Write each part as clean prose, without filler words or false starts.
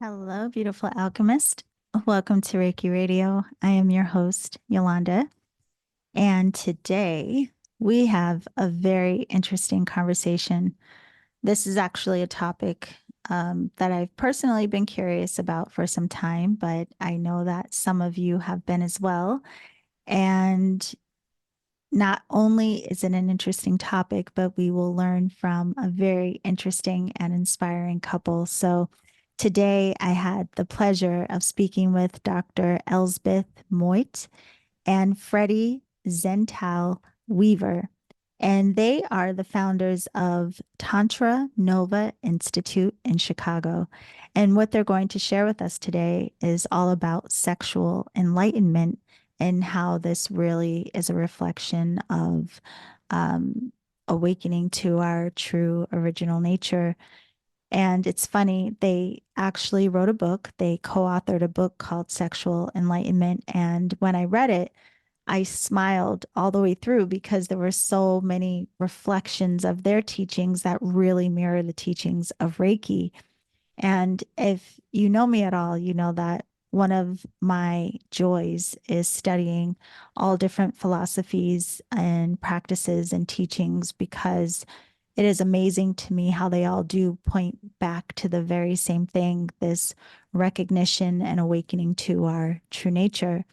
Hello, beautiful alchemist. Welcome to Reiki Radio. I am your host, Yolanda. And today we have a very interesting conversation. This is actually a topic that I've personally been curious about for some time, but I know that some of you have been as well. And not only is it an interesting topic, but we will learn from a very interesting and inspiring couple. So today I had the pleasure of speaking with Dr. Elsbeth Meuth and Freddy Zental Weaver. And they are the founders of Tantra Nova Institute in Chicago. And what they're going to share with us today is all about sexual enlightenment and how this really is a reflection of awakening to our true original nature. And it's funny, they actually wrote a book. They co-authored a book called Sexual Enlightenment. And when I read it, I smiled all the way through because there were so many reflections of their teachings that really mirror the teachings of Reiki. And if you know me at all, you know that one of my joys is studying all different philosophies and practices and teachings because it is amazing to me how they all do point back to the very same thing, this recognition and awakening to our true nature.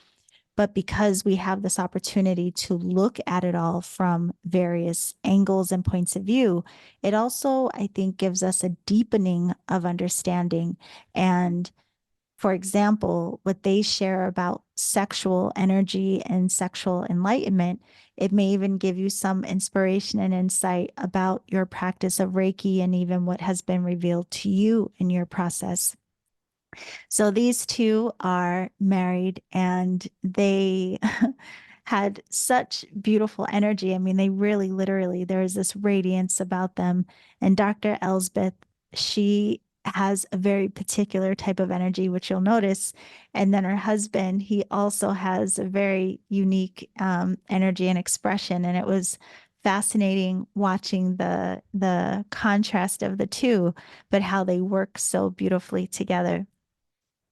But because we have this opportunity to look at it all from various angles and points of view, it also, I think, gives us a deepening of understanding. And for example, what they share about sexual energy and sexual enlightenment, it may even give you some inspiration and insight about your practice of Reiki and even what has been revealed to you in your process. So these two are married and they had such beautiful energy. I mean, they really literally, there is this radiance about them. And Dr. Elsbeth, she has a very particular type of energy, which you'll notice. And then her husband, he also has a very unique energy and expression. And it was fascinating watching the contrast of the two, but how they work so beautifully together.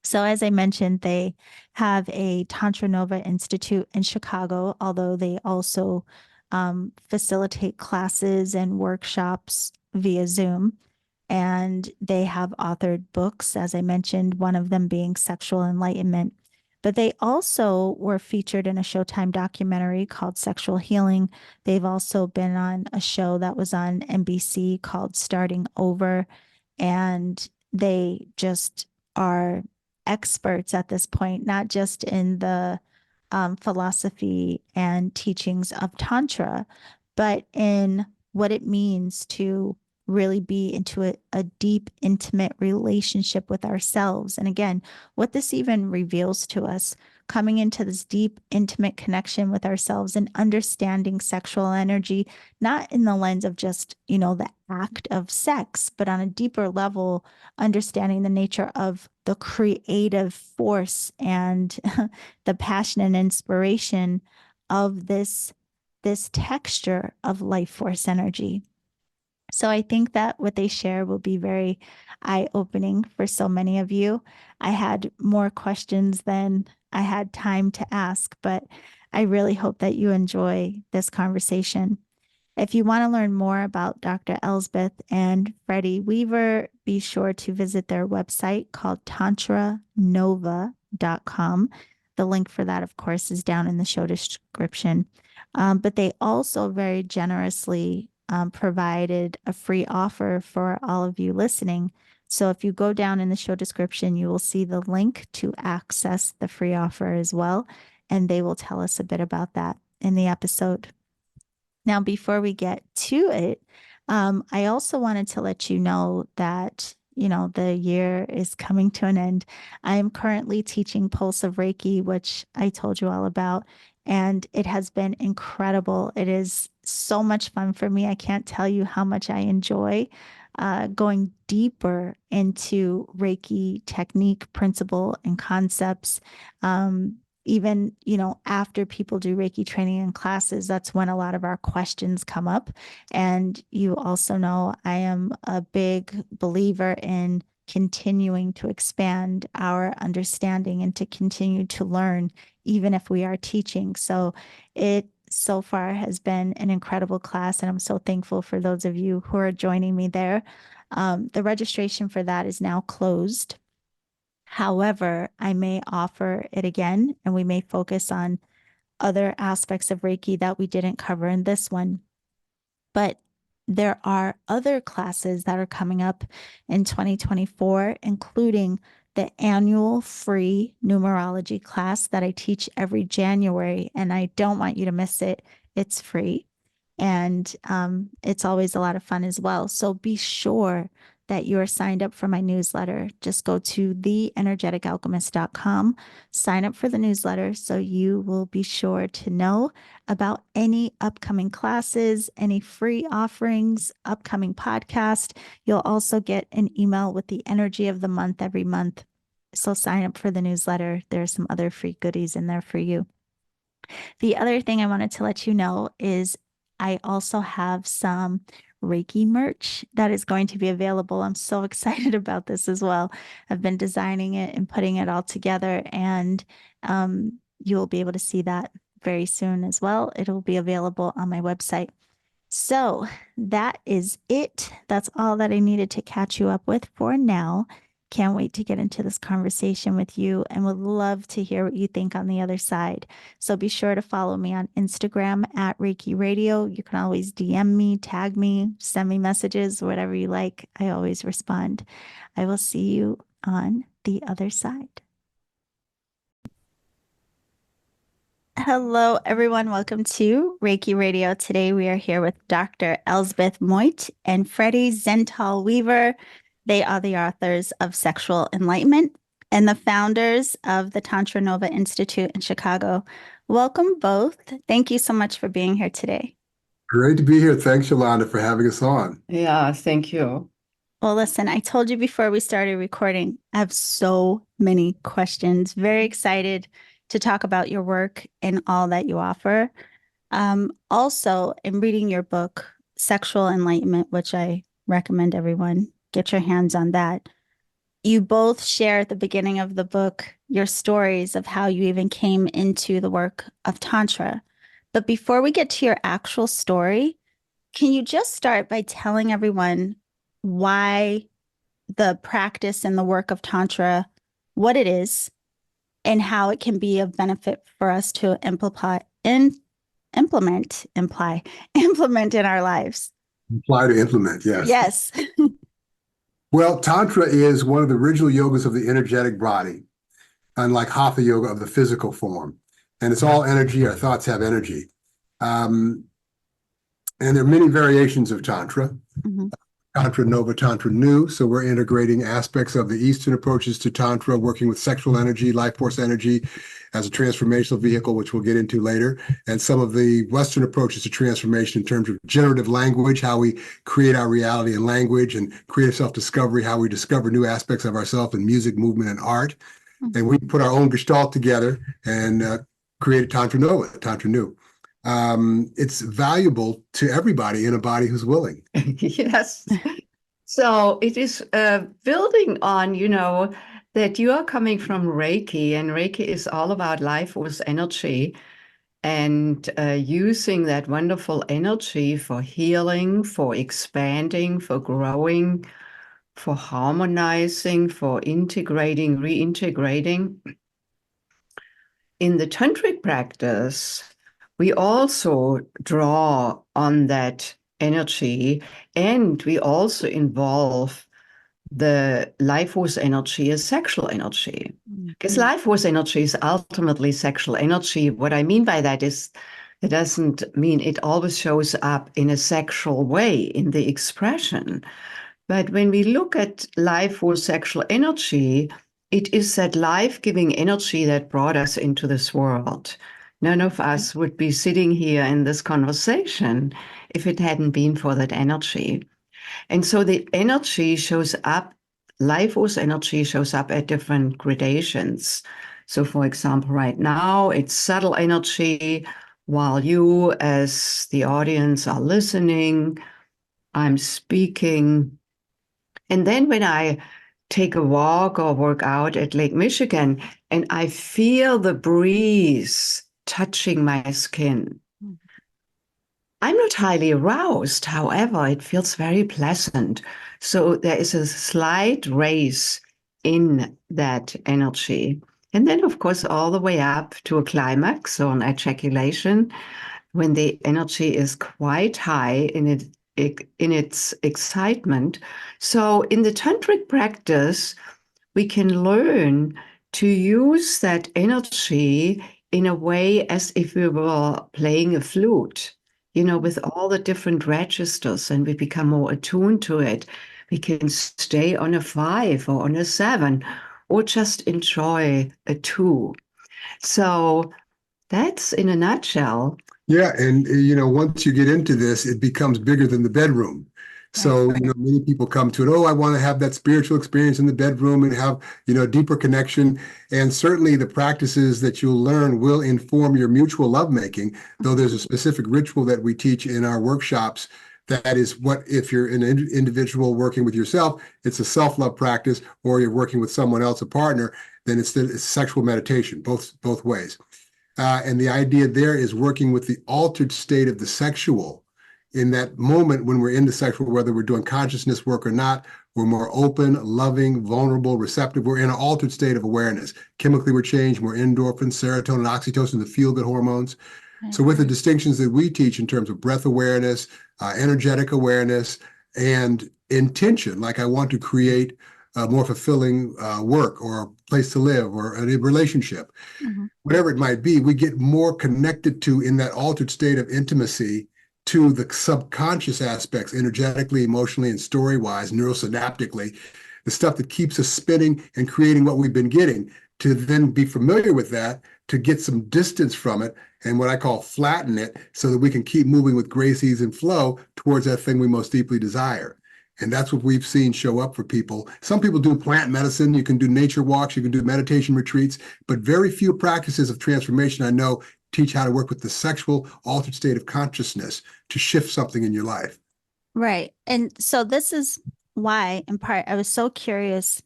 So, as I mentioned, they have a Tantra Nova Institute in Chicago, although they also facilitate classes and workshops via Zoom. And they have authored books, as I mentioned, one of them being Sexual Enlightenment. But they also were featured in a Showtime documentary called Sexual Healing. They've also been on a show that was on NBC called Starting Over. And they just are experts at this point, not just in the philosophy and teachings of Tantra, but in what it means to really be into a deep, intimate relationship with ourselves. And again, what this even reveals to us, coming into this deep, intimate connection with ourselves and understanding sexual energy, not in the lens of just, the act of sex, but on a deeper level, understanding the nature of the creative force and the passion and inspiration of this texture of life force energy. So I think that what they share will be very eye-opening for so many of you. I had more questions than I had time to ask, but I really hope that you enjoy this conversation. If you want to learn more about Dr. Elsbeth and Freddy Weaver, be sure to visit their website called tantranova.com. The link for that, of course, is down in the show description. But they also very generously provided a free offer for all of you listening. So if you go down in the show description, you will see the link to access the free offer as well. And they will tell us a bit about that in the episode. Now, before we get to it, I also wanted to let you know that, the year is coming to an end. I am currently teaching Pulse of Reiki, which I told you all about, and it has been incredible. It is so much fun for me. I can't tell you how much I enjoy going deeper into Reiki technique, principle, and concepts. Even, after people do Reiki training and classes, that's when a lot of our questions come up. And you also know I am a big believer in continuing to expand our understanding and to continue to learn, even if we are teaching. So it so far has been an incredible class, and I'm so thankful for those of you who are joining me there. The registration for that is now closed. However, I may offer it again, and we may focus on other aspects of Reiki that we didn't cover in this one. But there are other classes that are coming up in 2024, including the annual free numerology class that I teach every January, and I don't want you to miss it. It's free, and it's always a lot of fun as well. So be sure that you are signed up for my newsletter. Just go to theenergeticalchemist.com, sign up for the newsletter so you will be sure to know about any upcoming classes, any free offerings, upcoming podcast. You'll also get an email with the energy of the month every month. So sign up for the newsletter. There are some other free goodies in there for you. The other thing I wanted to let you know is I also have some Reiki merch that is going to be available. I'm so excited about this as well. I've been designing it and putting it all together, and you'll be able to see that very soon as well. It'll be available on my website. So that is it. That's all that I needed to catch you up with for now. Can't wait to get into this conversation with you, and would love to hear what you think on the other side. So be sure to follow me on Instagram at Reiki Radio. You can always DM me, tag me, send me messages, whatever you like. I always respond. I will see you on the other side. Hello, everyone. Welcome to Reiki Radio. Today we are here with Dr. Elsbeth Meuth and Freddy Zental Weaver. They are the authors of Sexual Enlightenment and the founders of the Tantra Nova Institute in Chicago. Welcome both. Thank you so much for being here today. Great to be here. Thanks, Yolanda, for having us on. Yeah, thank you. Well, listen, I told you before we started recording, I have so many questions. Very excited to talk about your work and all that you offer. Also, in reading your book, Sexual Enlightenment, which I recommend everyone get your hands on that, you both share at the beginning of the book your stories of how you even came into the work of Tantra. But before we get to your actual story, can you just start by telling everyone why the practice and the work of Tantra, what it is, and how it can be of benefit for us to implement in our lives? Apply to implement, yes. Yes. Well, Tantra is one of the original yogas of the energetic body, unlike Hatha yoga of the physical form. And it's all energy. Our thoughts have energy. And there are many variations of Tantra. Mm-hmm. Tantra Nova, Tantra New. So we're integrating aspects of the Eastern approaches to Tantra, working with sexual energy, life force energy as a transformational vehicle, which we'll get into later. And some of the Western approaches to transformation in terms of generative language, how we create our reality in language, and creative self-discovery, how we discover new aspects of ourselves in music, movement, and art. Mm-hmm. And we put our own gestalt together and created Tantra Nova, Tantra New. It's valuable to everybody in a body who's willing. Yes. So it is building on, that you are coming from Reiki, and Reiki is all about life force energy and using that wonderful energy for healing, for expanding, for growing, for harmonizing, for integrating, reintegrating. In the tantric practice, we also draw on that energy, and we also involve the life force energy as sexual energy. Because life force energy is ultimately sexual energy. What I mean by that is it doesn't mean it always shows up in a sexual way in the expression. But when we look at life force sexual energy, it is that life-giving energy that brought us into this world. None of us would be sitting here in this conversation if it hadn't been for that energy. And so the energy shows up, life force energy shows up at different gradations. So for example, right now it's subtle energy, while you as the audience are listening, I'm speaking. And then when I take a walk or work out at Lake Michigan, and I feel the breeze touching my skin. I'm not highly aroused, however, it feels very pleasant. So there is a slight raise in that energy. And then, of course, all the way up to a climax or an ejaculation, when the energy is quite high in its excitement. So in the tantric practice, we can learn to use that energy in a way as if we were playing a flute, with all the different registers, and we become more attuned to it. We can stay on a 5 or on a 7, or just enjoy a 2. So that's in a nutshell. Yeah, and once you get into this, it becomes bigger than the bedroom. So, many people come to it, oh, I want to have that spiritual experience in the bedroom and have, a deeper connection. And certainly the practices that you'll learn will inform your mutual lovemaking, though there's a specific ritual that we teach in our workshops. That is what, if you're an individual working with yourself, it's a self-love practice, or you're working with someone else, a partner, then it's sexual meditation, both ways. And the idea there is working with the altered state of the sexual in that moment when we're into sexual, whether we're doing consciousness work or not, we're more open, loving, vulnerable, receptive. We're in an altered state of awareness. Chemically, we're changed, more endorphins, serotonin, oxytocin, the feel-good hormones. So with the distinctions that we teach in terms of breath awareness, energetic awareness, and intention, like I want to create a more fulfilling work or a place to live or a relationship, whatever it might be, we get more connected to in that altered state of intimacy to the subconscious aspects, energetically, emotionally, and story-wise, neurosynaptically, the stuff that keeps us spinning and creating what we've been getting, to then be familiar with that, to get some distance from it, and what I call flatten it, so that we can keep moving with grace, ease, and flow towards that thing we most deeply desire. And that's what we've seen show up for people. Some people do plant medicine. You can do nature walks. You can do meditation retreats. But very few practices of transformation I know teach how to work with the sexual altered state of consciousness to shift something in your life. Right. And so this is why, in part, I was so curious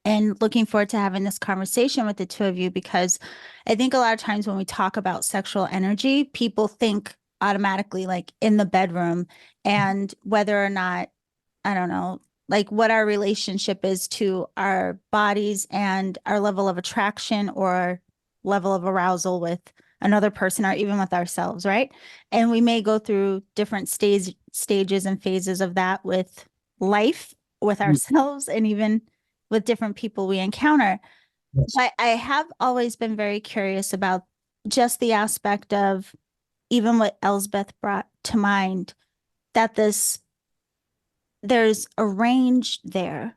and looking forward to having this conversation with the two of you, because I think a lot of times when we talk about sexual energy, people think automatically like in the bedroom, and whether or not, I don't know, like what our relationship is to our bodies and our level of attraction or level of arousal with another person or even with ourselves, right? And we may go through different stages and phases of that with life, with ourselves, and even with different people we encounter. Yes. But I have always been very curious about just the aspect of even what Elsbeth brought to mind, that there's a range there,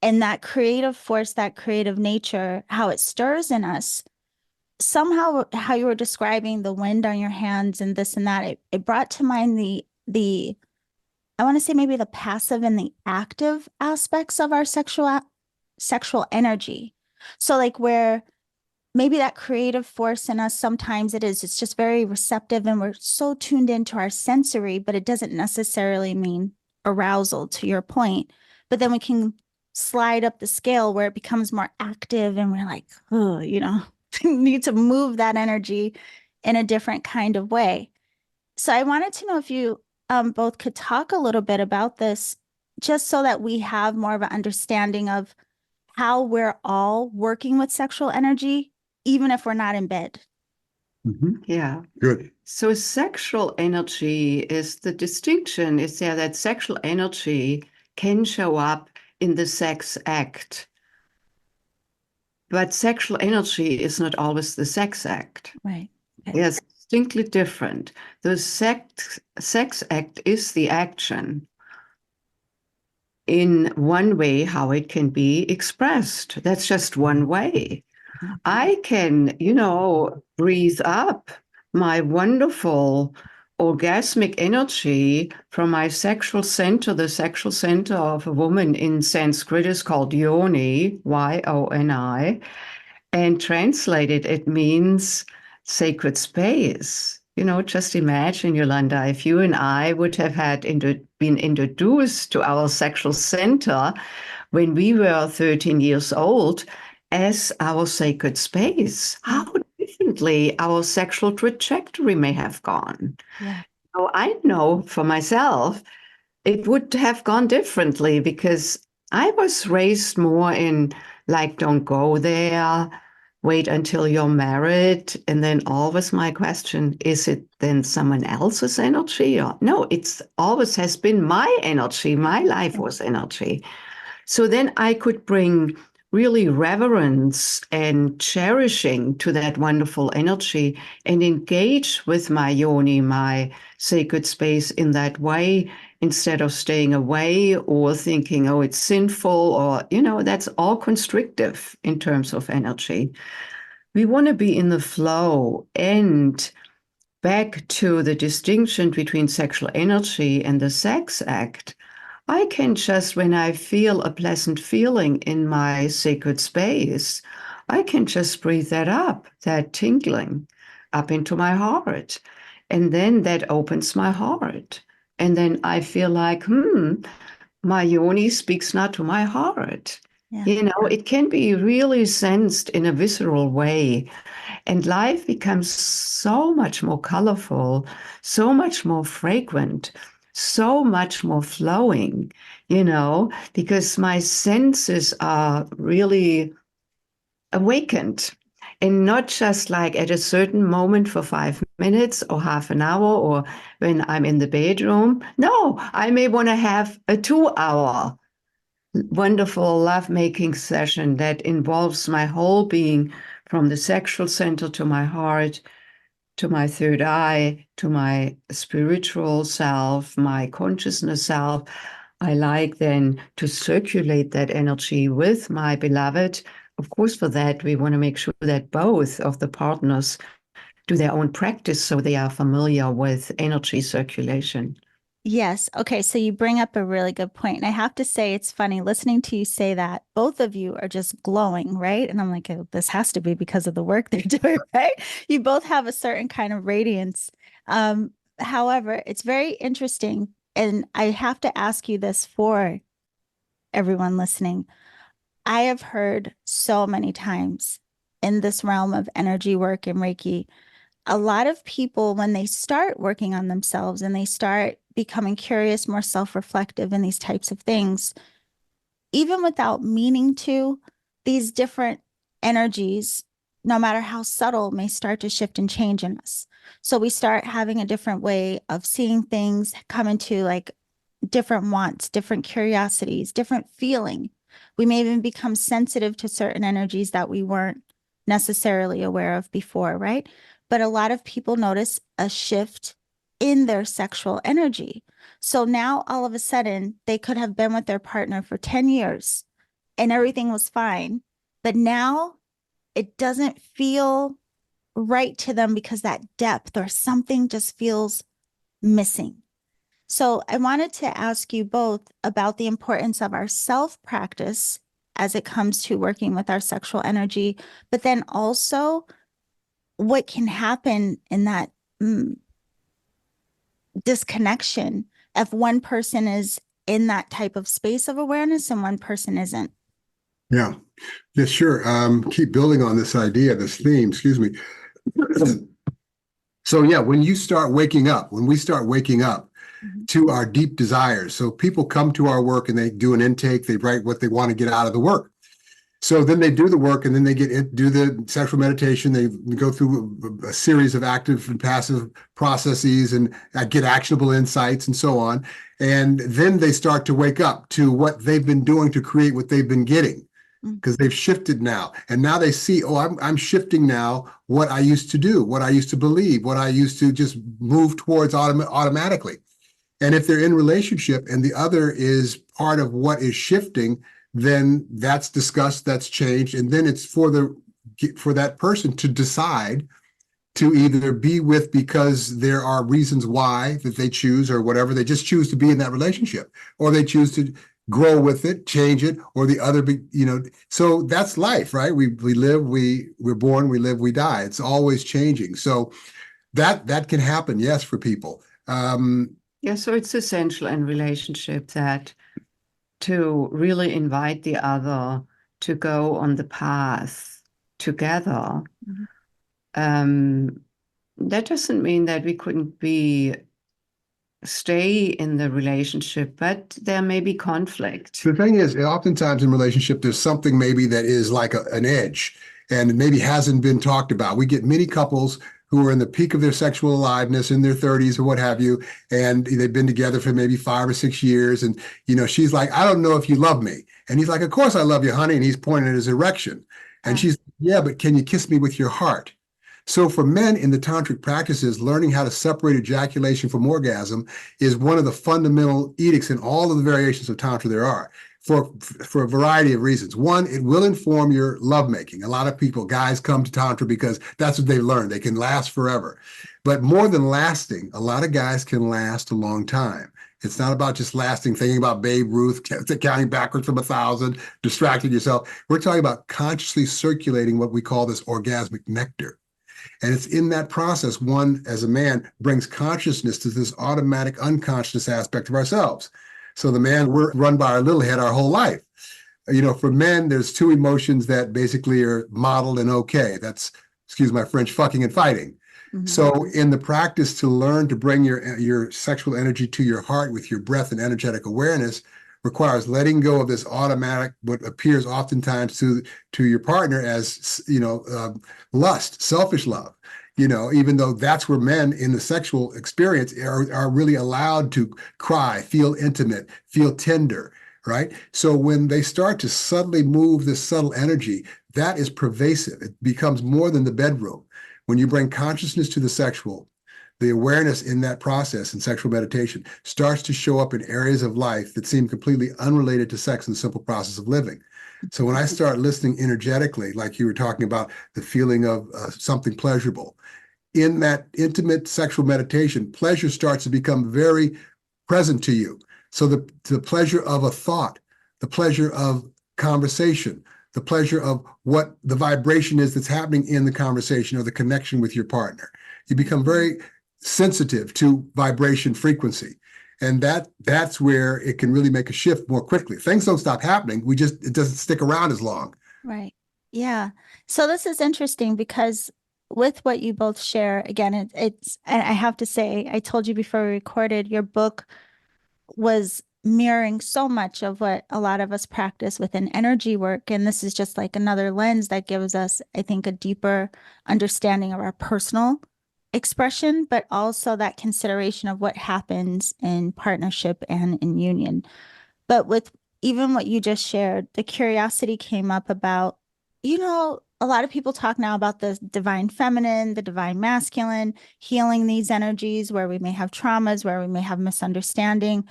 and that creative force, that creative nature, how it stirs in us. Somehow, how you were describing the wind on your hands and this and that, it brought to mind the I want to say maybe the passive and the active aspects of our sexual energy. So like where maybe that creative force in us, sometimes it's just very receptive and we're so tuned into our sensory, but it doesn't necessarily mean arousal, to your point. But then we can slide up the scale where it becomes more active and we're like, oh, need to move that energy in a different kind of way. So I wanted to know if you both could talk a little bit about this, just so that we have more of an understanding of how we're all working with sexual energy, even if we're not in bed. Yeah. Good. So sexual energy is the distinction is there that sexual energy can show up in the sex act. But sexual energy is not always the sex act. Right. Okay. Yes, distinctly different. The sex act is the action in one way how it can be expressed. That's just one way. I can, breathe up my wonderful orgasmic energy from my sexual center. The sexual center of a woman in Sanskrit is called yoni, Y-O-N-I, and translated, it means sacred space. Just imagine, Yolanda, if you and I would have been introduced to our sexual center, when we were 13 years old as our sacred space, how differently our sexual trajectory may have gone. Yeah. Oh, I know for myself, it would have gone differently because I was raised more in like, don't go there, wait until you're married. And then always my question, is it then someone else's energy? Or no, it's always has been my energy. My life was energy. So then I could bring really reverence and cherishing to that wonderful energy and engage with my yoni, my sacred space in that way, instead of staying away or thinking, oh, it's sinful, or, that's all constrictive in terms of energy. We want to be in the flow. And back to the distinction between sexual energy and the sex act, I can just, when I feel a pleasant feeling in my sacred space, I can just breathe that up, that tingling up into my heart. And then that opens my heart. And then I feel like, my yoni speaks not to my heart. Yeah. It can be really sensed in a visceral way. And life becomes so much more colorful, so much more fragrant, so much more flowing, because my senses are really awakened. And not just like at a certain moment for 5 minutes or half an hour or when I'm in the bedroom. No, I may want to have a 2 hour wonderful lovemaking session that involves my whole being, from the sexual center to my heart, to my third eye, to my spiritual self, my consciousness self. I like then to circulate that energy with my beloved. Of course, for that, we want to make sure that both of the partners do their own practice so they are familiar with energy circulation. Yes. Okay. So you bring up a really good point. And I have to say, it's funny listening to you say that. Both of you are just glowing, right? And I'm like, oh, this has to be because of the work they're doing, right? You both have a certain kind of radiance. However, it's very interesting. And I have to ask you this for everyone listening. I have heard so many times in this realm of energy work and Reiki, a lot of people, when they start working on themselves and they start becoming curious, more self-reflective in these types of things, even without meaning to, these different energies, no matter how subtle, may start to shift and change in us. So we start having a different way of seeing things, come into like different wants, different curiosities, different feeling. We may even become sensitive to certain energies that we weren't necessarily aware of before, right? But a lot of people notice a shift in their sexual energy. So now all of a sudden they could have been with their partner for 10 years and everything was fine. But now it doesn't feel right to them because that depth or something just feels missing. So I wanted to ask you both about the importance of our self-practice as it comes to working with our sexual energy, but then also what can happen in that disconnection if one person is in that type of space of awareness and one person isn't. Yeah, sure. Keep building on this idea, this theme, excuse me. So yeah, when we start waking up to our deep desires. So people come to our work and they do an intake, they write what they want to get out of the work. So then they do the work and then they do the sexual meditation. They go through a series of active and passive processes and get actionable insights and so on. And then they start to wake up to what they've been doing to create what they've been getting, because they've shifted now. And now they see, oh, I'm shifting now what I used to do, what I used to believe, what I used to just move towards automatically. And if they're in relationship and the other is part of what is shifting, then that's discussed, that's changed, and then it's for that person to decide to either be with because there are reasons why that they choose or whatever, they just choose to be in that relationship, or they choose to grow with it, change it, or the other, so that's life, right? We live, we're born, we live, we die. It's always changing. So that can happen, yes, for people. Yeah, so it's essential in relationship that to really invite the other to go on the path together. That doesn't mean that we couldn't stay in the relationship, but there may be conflict. The thing is, oftentimes in relationship, there's something maybe that is like an edge and maybe hasn't been talked about. We get many couples who are in the peak of their sexual aliveness in their 30s or what have you, and they've been together for maybe 5 or 6 years. And, she's like, I don't know if you love me. And he's like, of course I love you, honey. And he's pointing at his erection. And she's, yeah, but can you kiss me with your heart? So for men in the tantric practices, learning how to separate ejaculation from orgasm is one of the fundamental edicts in all of the variations of tantra there are, for a variety of reasons. One, it will inform your lovemaking. A lot of people, guys, come to tantra because that's what they've learned. They can last forever. But more than lasting, a lot of guys can last a long time. It's not about just lasting, thinking about Babe Ruth, counting backwards from 1,000, distracting yourself. We're talking about consciously circulating what we call this orgasmic nectar. And it's in that process, one, as a man, brings consciousness to this automatic unconscious aspect of ourselves. So the man, we're run by our little head our whole life. For men, there's 2 emotions that basically are modeled and okay. That's, excuse my French, fucking and fighting. So in the practice to learn to bring your sexual energy to your heart with your breath and energetic awareness requires letting go of this automatic, what appears oftentimes to your partner as, lust, selfish love, even though that's where men in the sexual experience are really allowed to cry, feel intimate, feel tender, right? So when they start to subtly move this subtle energy, that is pervasive. It becomes more than the bedroom. When you bring consciousness to the sexual, the awareness in that process in sexual meditation starts to show up in areas of life that seem completely unrelated to sex and the simple process of living. So when I start listening energetically, like you were talking about the feeling of something pleasurable, in that intimate sexual meditation, pleasure starts to become very present to you. So the pleasure of a thought, the pleasure of conversation, the pleasure of what the vibration is that's happening in the conversation or the connection with your partner. You become very sensitive to vibration frequency. And that's where it can really make a shift more quickly. Things don't stop happening. It doesn't stick around as long. Right. Yeah. So this is interesting because with what you both share, again, and I have to say, I told you before we recorded, your book was mirroring so much of what a lot of us practice within energy work. And this is just like another lens that gives us, I think, a deeper understanding of our personal expression, but also that consideration of what happens in partnership and in union. But with even what you just shared, the curiosity came up about, a lot of people talk now about the divine feminine, the divine masculine, healing these energies where we may have traumas, where we may have misunderstanding.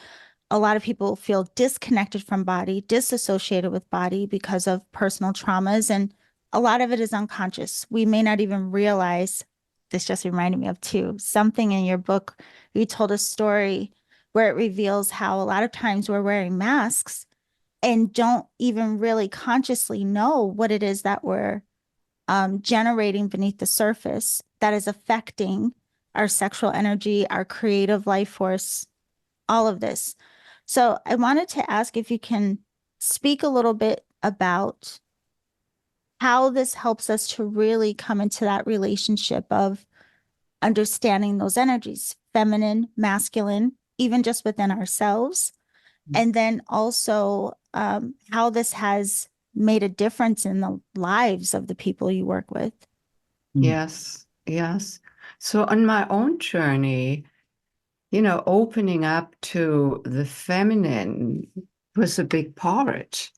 A lot of people feel disconnected from body, disassociated with body because of personal traumas. And a lot of it is unconscious. We may not even realize. This just reminded me of something in your book. You told a story where it reveals how a lot of times we're wearing masks and don't even really consciously know what it is that we're generating beneath the surface that is affecting our sexual energy, our creative life force, all of this. So I wanted to ask if you can speak a little bit about how this helps us to really come into that relationship of understanding those energies, feminine, masculine, even just within ourselves. And then also how this has made a difference in the lives of the people you work with. Yes, yes. So on my own journey, opening up to the feminine was a big part.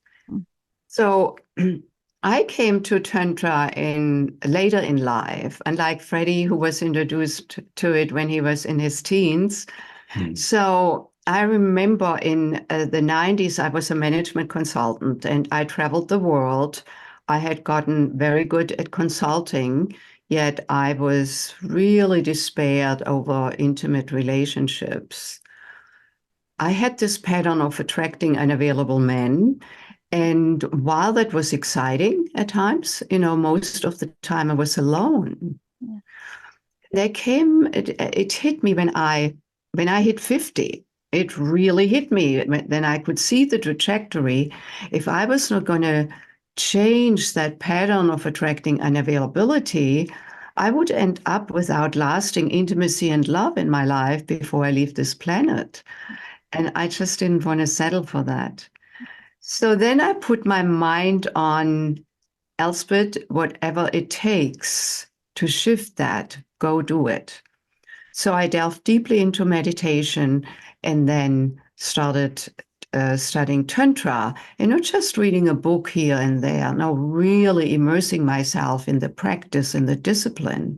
So I came to Tantra later in life, unlike Freddy, who was introduced to it when he was in his teens. So I remember in the 90s, I was a management consultant and I traveled the world. I had gotten very good at consulting, yet I was really despaired over intimate relationships. I had this pattern of attracting unavailable men. And while that was exciting at times, most of the time I was alone. Yeah. It hit me when I hit 50. it really hit me. Then I could see the trajectory. If I was not going to change that pattern of attracting unavailability, I would end up without lasting intimacy and love in my life before I leave this planet. And I just didn't want to settle for that. So then I put my mind on, Elsbeth, whatever it takes to shift that, go do it. So I delved deeply into meditation and then started studying Tantra, and not just reading a book here and there, no, really immersing myself in the practice and the discipline.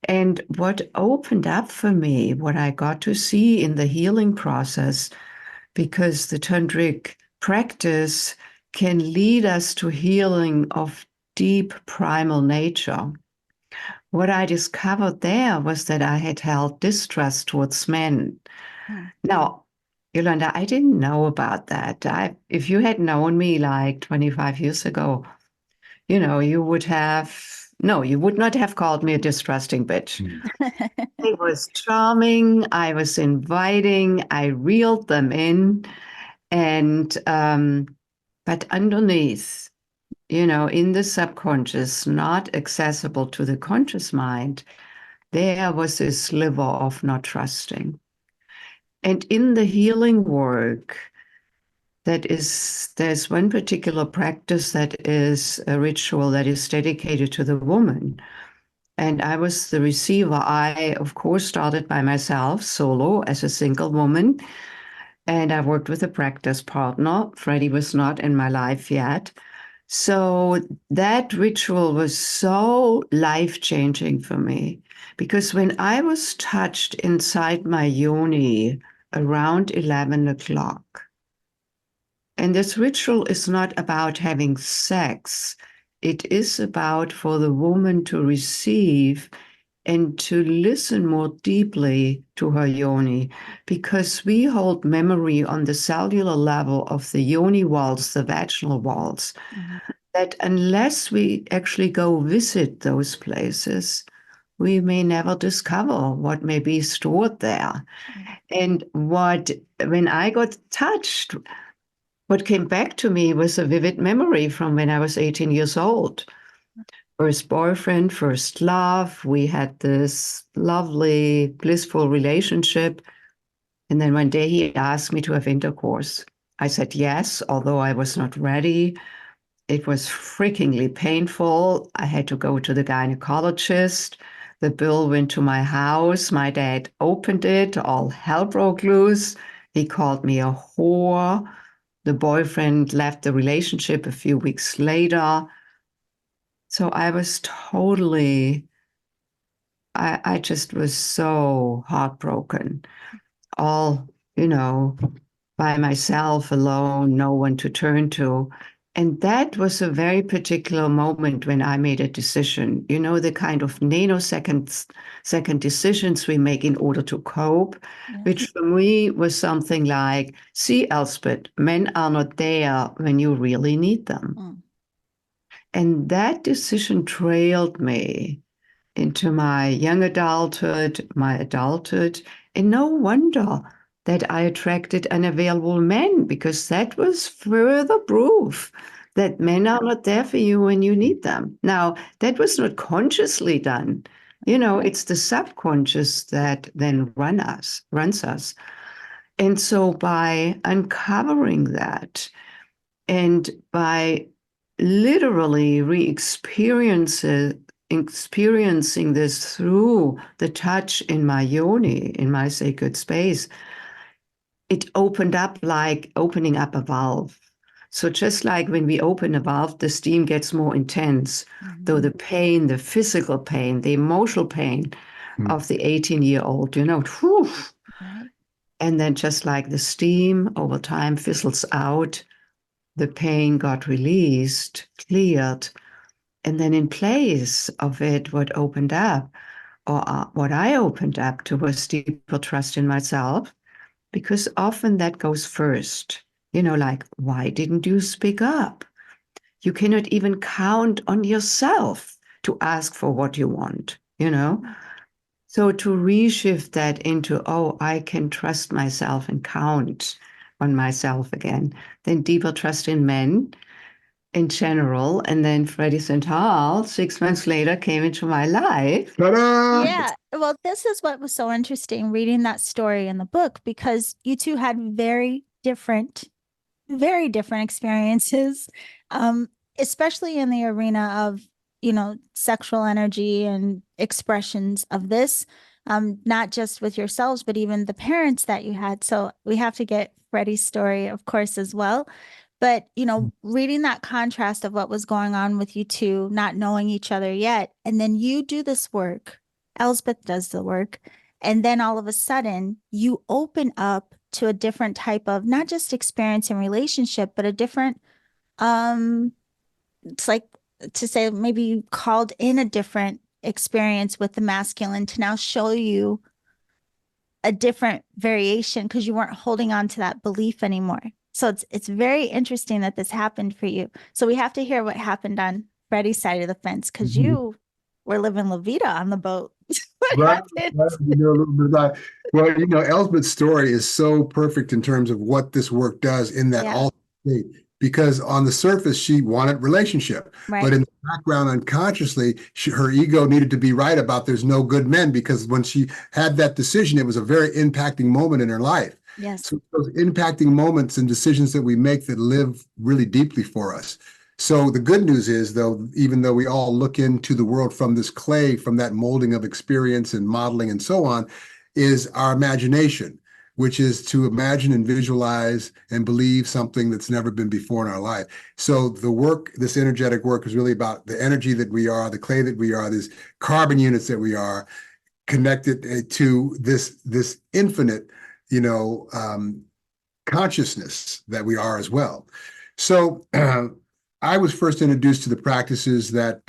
And what opened up for me, what I got to see in the healing process, because the tantric practice can lead us to healing of deep primal nature. What I discovered there was that I had held distrust towards men. Now, Yolanda, I didn't know about that. If you had known me like 25 years ago, you would not have called me a distrusting bitch. I was charming, I was inviting, I reeled them in. And, but underneath, in the subconscious, not accessible to the conscious mind, there was this sliver of not trusting. And in the healing work, there's one particular practice that is a ritual that is dedicated to the woman. And I was the receiver. I, of course, started by myself, solo, as a single woman. And I worked with a practice partner. Freddy was not in my life yet. So that ritual was so life-changing for me, because when I was touched inside my yoni around 11 o'clock, and this ritual is not about having sex, it is about for the woman to receive and to listen more deeply to her yoni, because we hold memory on the cellular level of the yoni walls, the vaginal walls, that unless we actually go visit those places, we may never discover what may be stored there. And when I got touched, what came back to me was a vivid memory from when I was 18 years old. First boyfriend, first love. We had this lovely, blissful relationship. And then one day he asked me to have intercourse. I said yes, although I was not ready. It was freakingly painful. I had to go to the gynecologist. The bill went to my house. My dad opened it. All hell broke loose. He called me a whore. The boyfriend left the relationship a few weeks later. So I was I just was so heartbroken, all, by myself alone, no one to turn to. And that was a very particular moment when I made a decision, the kind of second decisions we make in order to cope, which for me was something like, see, Elsbeth, men are not there when you really need them. And that decision trailed me into my young adulthood, my adulthood, and no wonder that I attracted unavailable men, because that was further proof that men are not there for you when you need them. Now, that was not consciously done. It's the subconscious that then runs us. And so by uncovering that and by literally experiencing this through the touch in my yoni, in my sacred space, it opened up like opening up a valve. So just like when we open a valve, the steam gets more intense, though the pain, the physical pain, the emotional pain of the 18-year-old, whew. Right. And then just like the steam over time fizzles out, the pain got released, cleared. And then in place of it, what opened up, or what I opened up to, was deeper trust in myself, because often that goes first. Like, why didn't you speak up? You cannot even count on yourself to ask for what you want, So to reshift that into, oh, I can trust myself and count on myself again, then deeper trust in men in general. And then Freddy Zental, 6 months later, came into my life. Ta-da! Yeah. Well, this is what was so interesting reading that story in the book, because you two had very different experiences, especially in the arena of, sexual energy and expressions of this, not just with yourselves, but even the parents that you had. So we have to get Freddie's story, of course, as well. But, reading that contrast of what was going on with you two, not knowing each other yet, and then you do this work, Elsbeth does the work, and then all of a sudden you open up to a different type of not just experience and relationship, but a different, it's like to say maybe you called in a different experience with the masculine to now show you a different variation because you weren't holding on to that belief anymore. So it's very interesting that this happened for you. So we have to hear what happened on Freddie's side of the fence, because you were living La Vida on the boat. What Right, happened? right. You know a little bit about, well, Elsbeth's story is so perfect in terms of what this work does in that Yeah, all state. Because on the surface, she wanted relationship, but right. in the background, unconsciously, her ego needed to be right about there's no good men. Because when she had that decision, it was a very impacting moment in her life. Yes. So those impacting moments and decisions that we make that live really deeply for us. So the good news is, though, even though we all look into the world from this clay, from that molding of experience and modeling and so on, is our imagination, which is to imagine and visualize and believe something that's never been before in our life. So the work, this energetic work, is really about the energy that we are, the clay that we are, these carbon units that we are, connected to this infinite, consciousness that we are as well. So I was first introduced to the practices that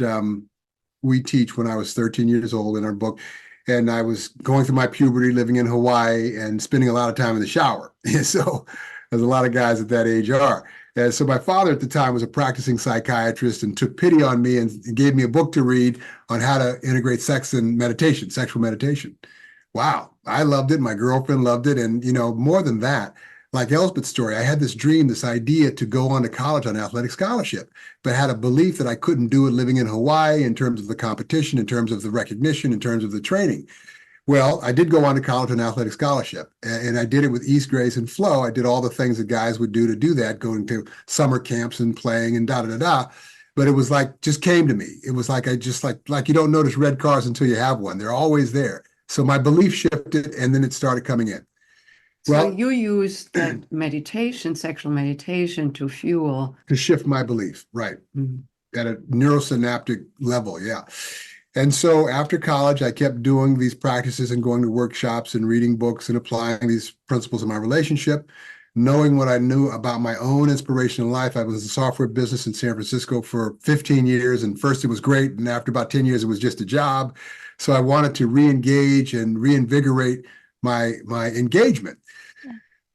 we teach when I was 13 years old in our book. And I was going through my puberty, living in Hawaii and spending a lot of time in the shower. So, as a lot of guys at that age are. And so my father at the time was a practicing psychiatrist and took pity on me and gave me a book to read on how to integrate sex and meditation, sexual meditation. Wow, I loved it. My girlfriend loved it. And, more than that, like Elsbeth's story, I had this dream, this idea to go on to college on athletic scholarship, but had a belief that I couldn't do it living in Hawaii in terms of the competition, in terms of the recognition, in terms of the training. Well, I did go on to college on athletic scholarship, and I did it with ease, grace, and flow. I did all the things that guys would do to do that, going to summer camps and playing and da da da da. But it was like just came to me. It was like I just like you don't notice red cars until you have one. They're always there. So my belief shifted, and then it started coming in. So Well, you use that meditation, sexual meditation, to fuel. to shift my belief, right, at a neurosynaptic level, yeah. And so after college, I kept doing these practices and going to workshops and reading books and applying these principles in my relationship, knowing what I knew about my own inspirational life. I was in the software business in San Francisco for 15 years, and first it was great, and after about 10 years, it was just a job. So I wanted to re-engage and reinvigorate my engagement.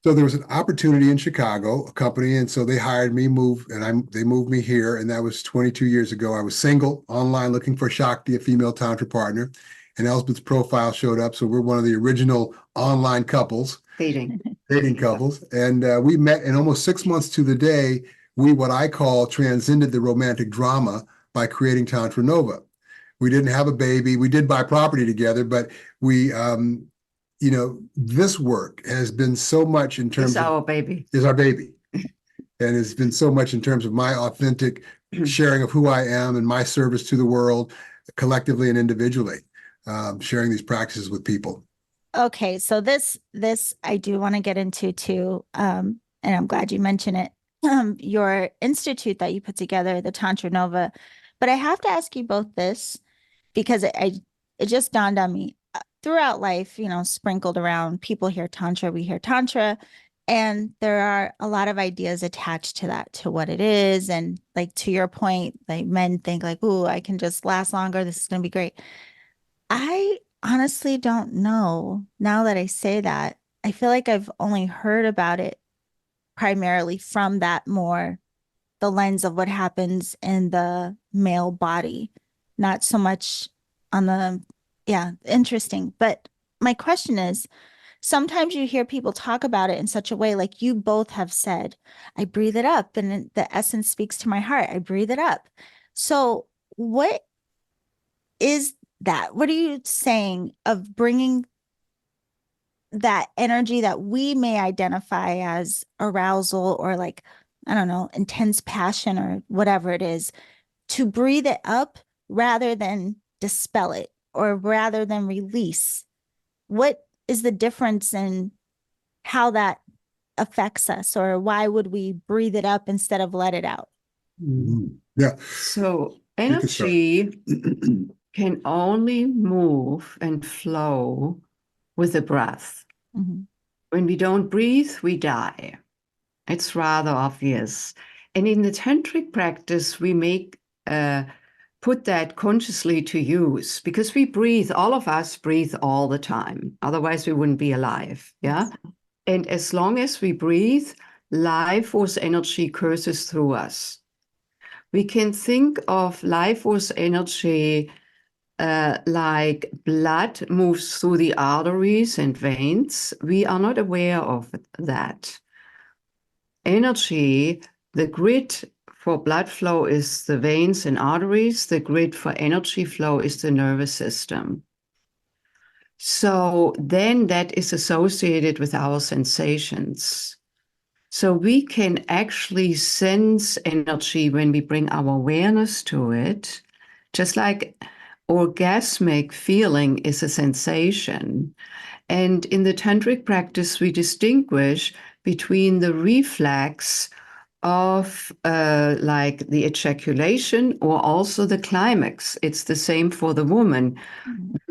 So there was an opportunity in Chicago, a company, and so they hired me, they moved me here, and that was 22 years ago. I was single, online, looking for Shakti, a female Tantra partner, and Elsbeth's profile showed up. So we're one of the original online couples, Dating. dating couples, and we met in almost 6 months to the day. We, what I call, transcended the romantic drama by creating Tantra Nova. We didn't have a baby. We did buy property together, but we this work has been so much in terms It's our baby. Is our baby. And it's been so much in terms of my authentic sharing of who I am and my service to the world, collectively and individually, sharing these practices with people. Okay, so this I do want to get into too, and I'm glad you mentioned it. Your institute that you put together, the Tantra Nova, but I have to ask you both this because it just dawned on me throughout life, sprinkled around. People hear Tantra, we hear Tantra, and there are a lot of ideas attached to that, to what it is, and like to your point, like men think like, "Ooh, I can just last longer. This is going to be great." I honestly don't know. Now that I say that, I feel like I've only heard about it primarily from that more the lens of what happens in the male body, not so much on the Yeah, interesting. But my question is, sometimes you hear people talk about it in such a way, like you both have said, I breathe it up and the essence speaks to my heart. I breathe it up. So, what is that? What are you saying of bringing that energy that we may identify as arousal or like, I don't know, intense passion or whatever it is, to breathe it up rather than dispel it or rather than release? What is the difference in how that affects us, or why would we breathe it up instead of let it out? Yeah. So You can start. energy can only move and flow with the breath. Mhm. When we don't breathe, we die. It's rather obvious. And in the tantric practice, we put that consciously to use because we breathe, all of us breathe all the time. Otherwise, we wouldn't be alive. Yeah. And as long as we breathe, life force energy courses through us. We can think of life force energy like blood moves through the arteries and veins. We are not aware of that. Energy, the grid for blood flow is the veins and arteries. The grid for energy flow is the nervous system. So then that is associated with our sensations. So we can actually sense energy when we bring our awareness to it, just like orgasmic feeling is a sensation. And in the tantric practice, we distinguish between the reflex of like the ejaculation or also the climax. It's the same for the woman.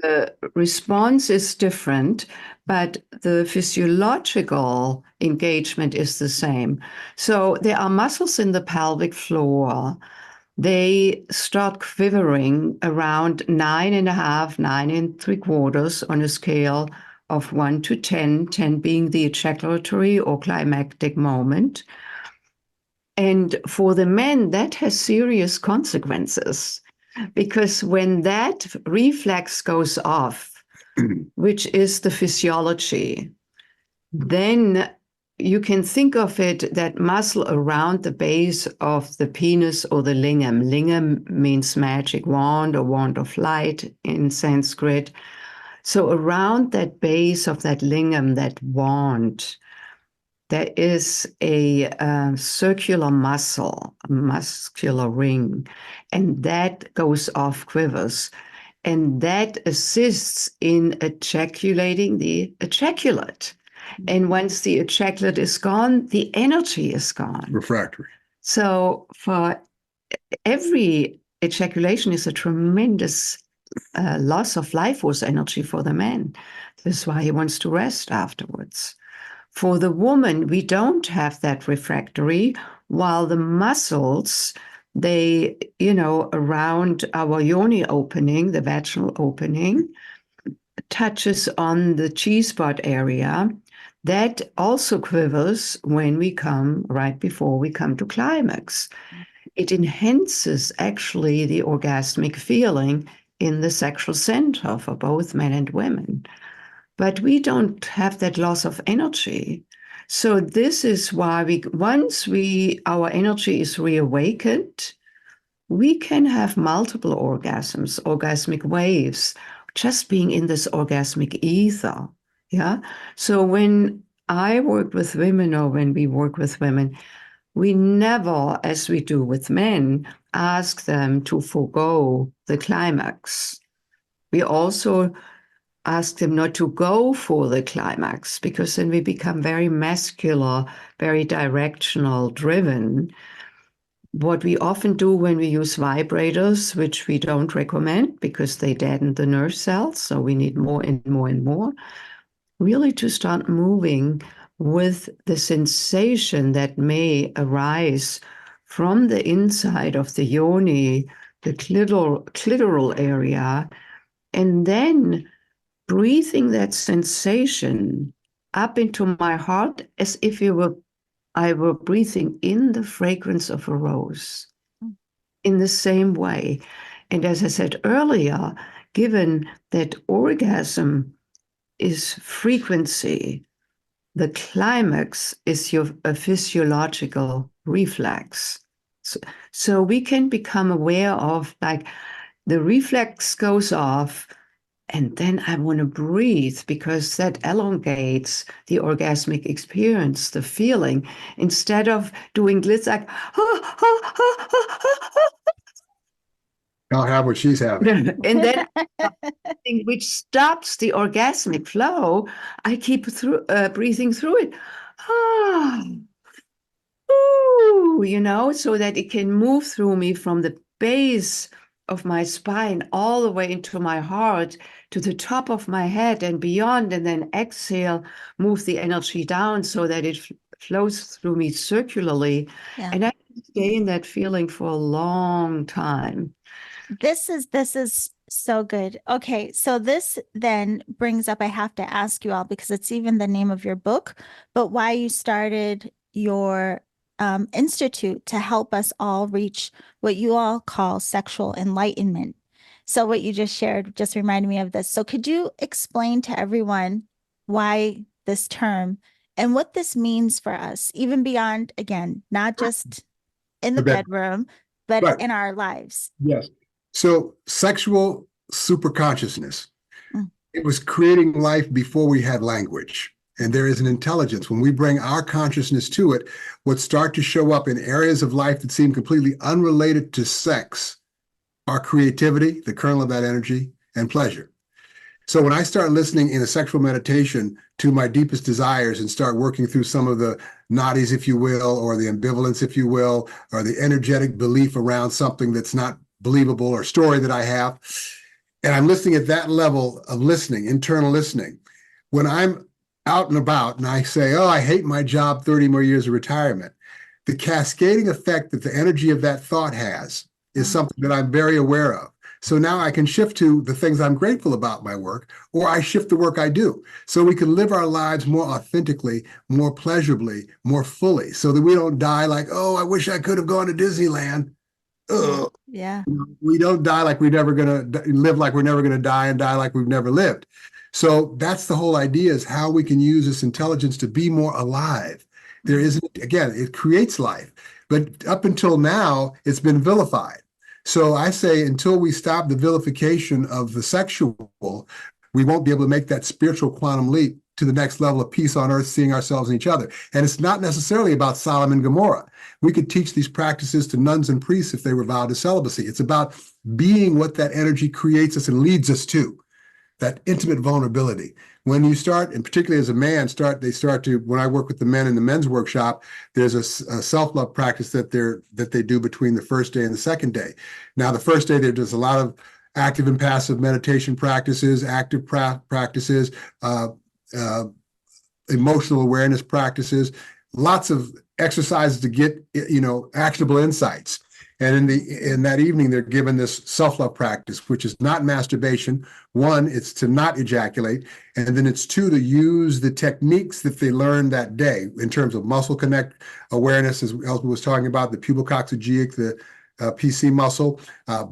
The response is different, but the physiological engagement is the same. So there are muscles in the pelvic floor. They start quivering around 9.5, 9.75 on a scale of 1 to 10, 10 being the ejaculatory or climactic moment. And for the men, that has serious consequences because when that reflex goes off, which is the physiology, then you can think of it that muscle around the base of the penis or the lingam. Lingam means magic wand or wand of light in Sanskrit. So around that base of that lingam, that wand, there is a circular muscle, a muscular ring, and that goes off, quivers. And that assists in ejaculating the ejaculate. And once the ejaculate is gone, the energy is gone. Refractory. So for every ejaculation is a tremendous loss of life force energy for the man. This is why he wants to rest afterwards. For the woman, we don't have that refractory, while the muscles, they, around our yoni opening, the vaginal opening, touches on the G-spot area. That also quivers when we come, right before we come to climax. It enhances actually the orgasmic feeling in the sexual center for both men and women. But we don't have that loss of energy. So this is why once our energy is reawakened, we can have multiple orgasms, orgasmic waves, just being in this orgasmic ether. Yeah. So when I work with women or when we work with women, we never, as we do with men, ask them to forego the climax. We also ask them not to go for the climax because then we become very muscular, very directional, driven. What we often do when we use vibrators, which we don't recommend because they deaden the nerve cells, so we need more and more and more, really to start moving with the sensation that may arise from the inside of the yoni, the clitoral area, and then breathing that sensation up into my heart as if I were breathing in the fragrance of a rose in the same way. And as I said earlier, given that orgasm is frequency, the climax is a physiological reflex. So we can become aware of, like, the reflex goes off, and then I want to breathe, because that elongates the orgasmic experience, the feeling, instead of doing glitz like, I'll have what she's having. and then which stops the orgasmic flow. I keep breathing through it. Ah, ooh, so that it can move through me from the base of my spine all the way into my heart to the top of my head and beyond, and then exhale, move the energy down so that it flows through me circularly. Yeah. And I can stay in that feeling for a long time. This is so good. Okay, so this then brings up, I have to ask you all, because it's even the name of your book, but why you started your institute to help us all reach what you all call sexual enlightenment. So what you just shared just reminded me of this. So could you explain to everyone why this term and what this means for us, even beyond, again, not just in the bedroom, but Right. in our lives? Yes. So sexual superconsciousness, Mm. it was creating life before we had language. And there is an intelligence. When we bring our consciousness to it, what start to show up in areas of life that seem completely unrelated to sex are creativity, the kernel of that energy, and pleasure. So when I start listening in a sexual meditation to my deepest desires and start working through some of the naughties, if you will, or the ambivalence, if you will, or the energetic belief around something that's not believable or story that I have, and I'm listening at that level of listening, internal listening, when I'm out and about and I say, oh, I hate my job, 30 more years of retirement, the cascading effect that the energy of that thought has is something that I'm very aware of. So now I can shift to the things I'm grateful about my work, or I shift the work I do. So we can live our lives more authentically, more pleasurably, more fully, so that we don't die like, oh, I wish I could have gone to Disneyland. Ugh. Yeah. We don't die like we're never going to live, like we're never going to die, and die like we've never lived. So that's the whole idea, is how we can use this intelligence to be more alive. There isn't, again, it creates life, but up until now, it's been vilified. So I say, until we stop the vilification of the sexual, we won't be able to make that spiritual quantum leap to the next level of peace on earth, seeing ourselves and each other. And it's not necessarily about Sodom and Gomorrah. We could teach these practices to nuns and priests if they were vowed to celibacy. It's about being what that energy creates us and leads us to, that intimate vulnerability. When you start, and particularly as a man, they start to, when I work with the men in the men's workshop, there's a self-love practice that they do between the first day and the second day. Now, the first day, there's a lot of active and passive meditation practices, active practices, emotional awareness practices, lots of exercises to get, actionable insights. And in that evening, they're given this self-love practice, which is not masturbation. One, it's to not ejaculate. And then it's two, to use the techniques that they learned that day in terms of muscle connect awareness, as Elsbeth was talking about, the pubococcygeal, the PC muscle,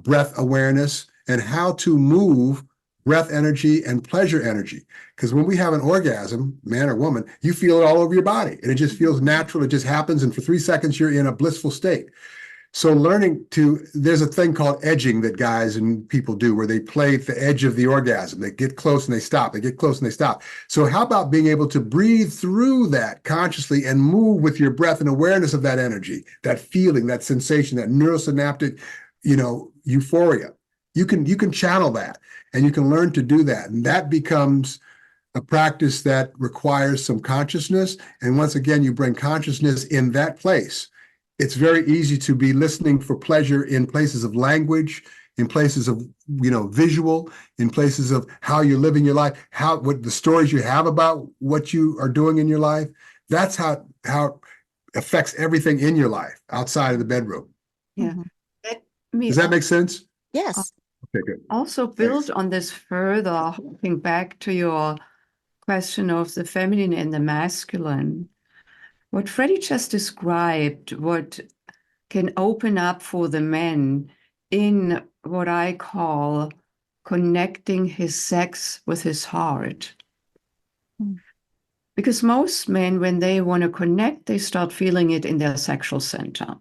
breath awareness, and how to move breath energy and pleasure energy. Because when we have an orgasm, man or woman, you feel it all over your body, and it just feels natural. It just happens. And for 3 seconds, you're in a blissful state. So there's a thing called edging that guys and people do, where they play at the edge of the orgasm. They get close and they stop. They get close and they stop. So how about being able to breathe through that consciously and move with your breath and awareness of that energy, that feeling, that sensation, that neurosynaptic, euphoria. You can channel that, and you can learn to do that. And that becomes a practice that requires some consciousness. And once again, you bring consciousness in that place. It's very easy to be listening for pleasure in places of language, in places of, visual, in places of how you're living your life, what the stories you have about what you are doing in your life. That's how it affects everything in your life outside of the bedroom. Yeah. Does that make sense? Yes. Okay, good. Also build on this further, hopping back to your question of the feminine and the masculine. What Freddy just described, what can open up for the men in what I call connecting his sex with his heart. Mm. Because most men, when they want to connect, they start feeling it in their sexual center.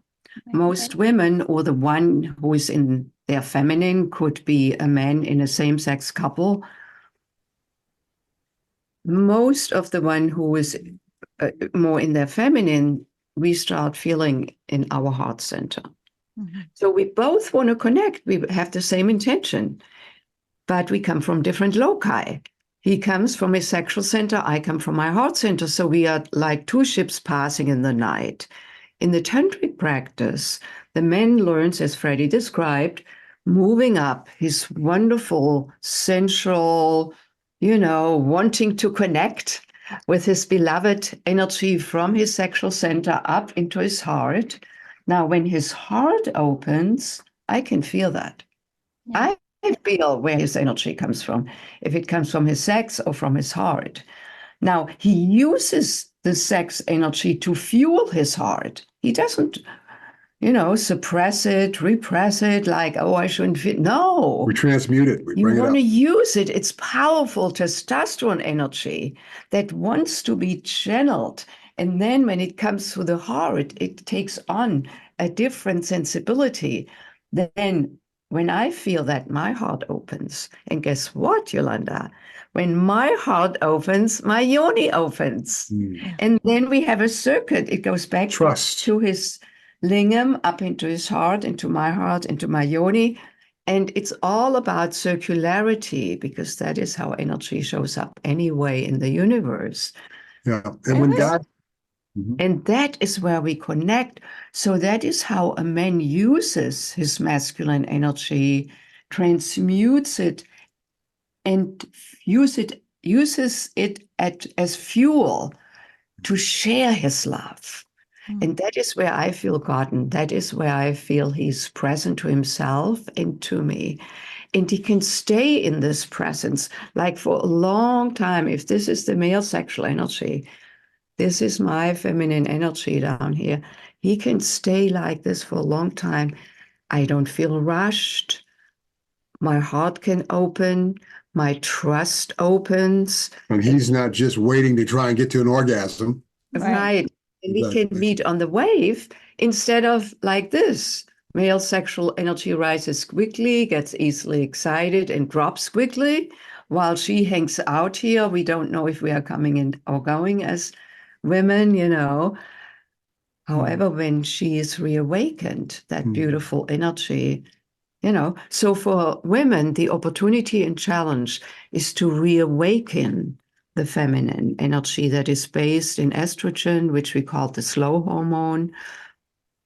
Most women, or the one who is in their feminine, could be a man in a same-sex couple. Most of the one who is more in their feminine, we start feeling in our heart center. Mm-hmm. So we both want to connect. We have the same intention, but we come from different loci. He comes from his sexual center. I come from my heart center. So we are like two ships passing in the night. In the tantric practice, the man learns, as Freddy described, moving up his wonderful, sensual, wanting to connect with his beloved energy from his sexual center up into his heart. Now, when his heart opens, I can feel that. Yeah. I feel where his energy comes from, if it comes from his sex or from his heart. Now, he uses the sex energy to fuel his heart. He doesn't, suppress it, repress it, like, oh, I shouldn't feel. No. We transmute it. We You bring it want up. to use it. It's powerful testosterone energy that wants to be channeled. And then when it comes to the heart, it takes on a different sensibility. Then when I feel that, my heart opens. And guess what, Yolanda? When my heart opens, my yoni opens. Mm. And then we have a circuit. It goes back Trust. to his lingam, up into his heart, into my yoni. And it's all about circularity, because that is how energy shows up anyway in the universe. Yeah. And when God. And that is where we connect. So that is how a man uses his masculine energy, transmutes it, and uses it as fuel to share his love. And that is where I feel God, and that is where I feel he's present to himself and to me. And he can stay in this presence like for a long time. If this is the male sexual energy, this is my feminine energy down here. He can stay like this for a long time. I don't feel rushed. My heart can open. My trust opens. And he's not just waiting to try and get to an orgasm. Right. And we can meet on the wave instead of like this. Male sexual energy rises quickly, gets easily excited, and drops quickly, while she hangs out here. We don't know if we are coming in or going as women, However, when she is reawakened, that beautiful energy, So for women, the opportunity and challenge is to reawaken the feminine energy that is based in estrogen, which we call the slow hormone.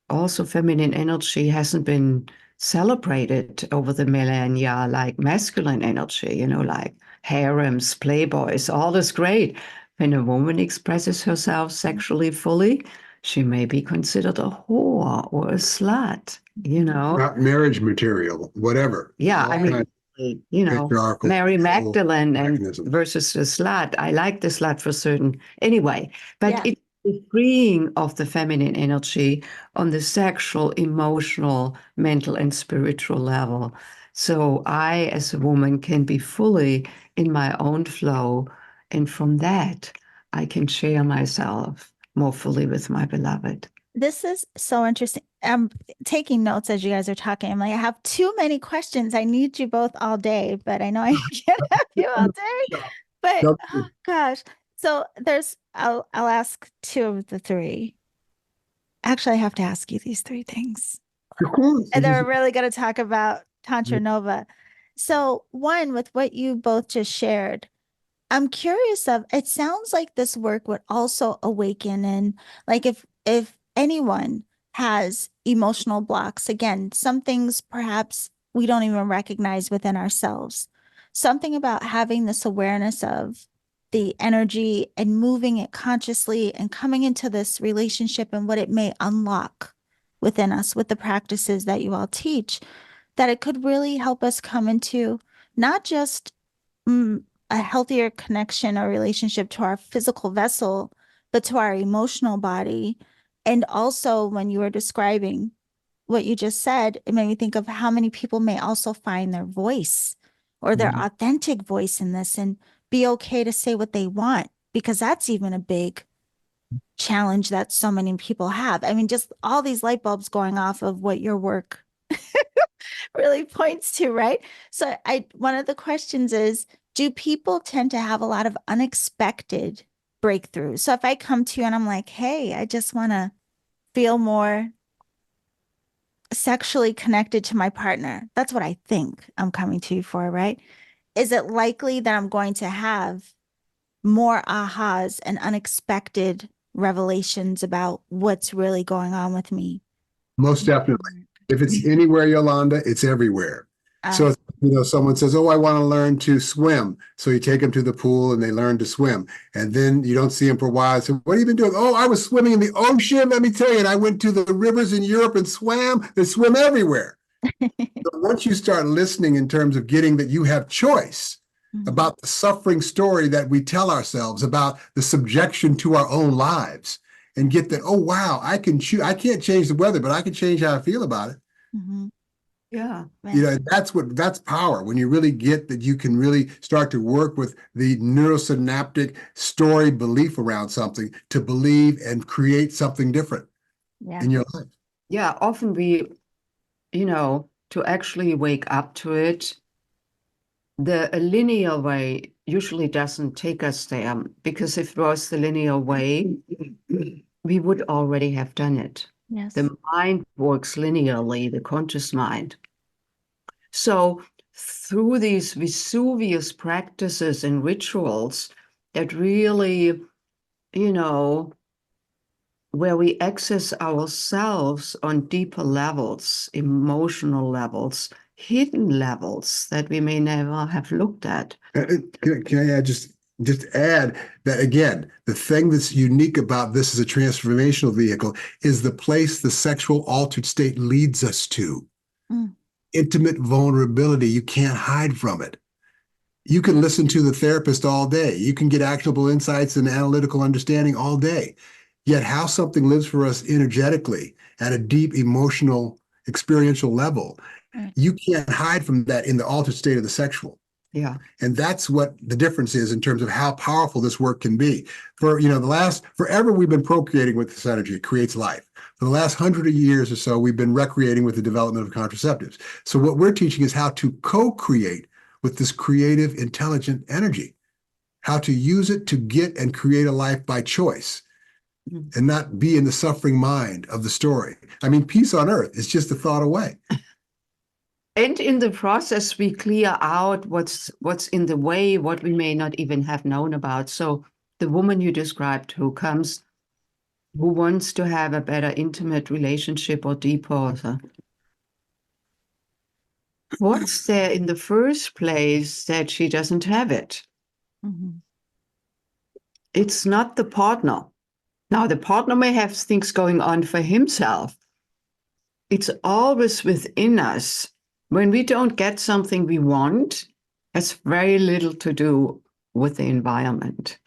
Also, feminine energy hasn't been celebrated over the millennia like masculine energy, like harems, playboys, all is great. When a woman expresses herself sexually fully, she may be considered a whore or a slut, Not marriage material, whatever. Yeah, All I mean, kinds patriarchal Mary Magdalene mechanisms. versus the slut. I like the slut for certain. Anyway, but it's the freeing of the feminine energy on the sexual, emotional, mental, and spiritual level. So I, as a woman, can be fully in my own flow. And from that, I can share myself more fully with my beloved. This is so interesting. I'm taking notes as you guys are talking. I'm like, I have too many questions. I need you both all day, but I know I can't have you all day. But oh, gosh. So I'll ask two of the three. Actually, I have to ask you these three things. Of course. And they're really going to talk about Tantra Nova. So one, with what you both just shared, I'm curious it sounds like this work would also awaken, and like if anyone has emotional blocks, again, some things perhaps we don't even recognize within ourselves, something about having this awareness of the energy and moving it consciously and coming into this relationship and what it may unlock within us with the practices that you all teach, that it could really help us come into not just a healthier connection or relationship to our physical vessel, but to our emotional body. And also, when you were describing what you just said, it made me think of how many people may also find their voice or their authentic voice in this and be okay to say what they want, because that's even a big challenge that so many people have. I mean, just all these light bulbs going off of what your work really points to, right? So one of the questions is, do people tend to have a lot of unexpected breakthroughs? So if I come to you and I'm like, hey, I just want to feel more sexually connected to my partner, that's what I think I'm coming to you for, right? Is it likely that I'm going to have more ahas and unexpected revelations about what's really going on with me? Most definitely. If it's anywhere, Yolanda, it's everywhere. So, Uh, someone says, oh, I want to learn to swim. So you take them to the pool and they learn to swim. And then you don't see them for a while. So what have you been doing? Oh, I was swimming in the ocean. Let me tell you, and I went to the rivers in Europe and swam. They swim everywhere. But once you start listening in terms of getting that you have choice about the suffering story that we tell ourselves, about the subjection to our own lives, and get that, oh, wow, I can choose. I can't change the weather, but I can change how I feel about it. Yeah. That's power, when you really get that you can really start to work with the neurosynaptic story belief around something to believe and create something different in your life. Yeah, often to actually wake up to it, a linear way usually doesn't take us there, because if it was the linear way, we would already have done it. Yes. The mind works linearly, the conscious mind. So through these Vesuvius practices and rituals that really, where we access ourselves on deeper levels, emotional levels, hidden levels that we may never have looked at. Can I add just add that again, the thing that's unique about this as a transformational vehicle is the place the sexual altered state leads us to. Intimate vulnerability. You can't hide from it. You can listen to the therapist all day. You can get actionable insights and analytical understanding all day. Yet how something lives for us energetically at a deep emotional experiential level, you can't hide from that in the altered state of the sexual. Yeah. And that's what the difference is in terms of how powerful this work can be. Forever we've been procreating with this energy. It creates life. For the last 100 years or so, we've been recreating with the development of contraceptives. So what we're teaching is how to co-create with this creative, intelligent energy, how to use it to get and create a life by choice and not be in the suffering mind of the story. I mean, peace on earth is just a thought away. And in the process, we clear out what's in the way, what we may not even have known about. So the woman you described who wants to have a better intimate relationship or deeper, what's there in the first place that she doesn't have it? It's not the partner. Now, the partner may have things going on for himself. It's always within us. When we don't get something we want, has very little to do with the environment.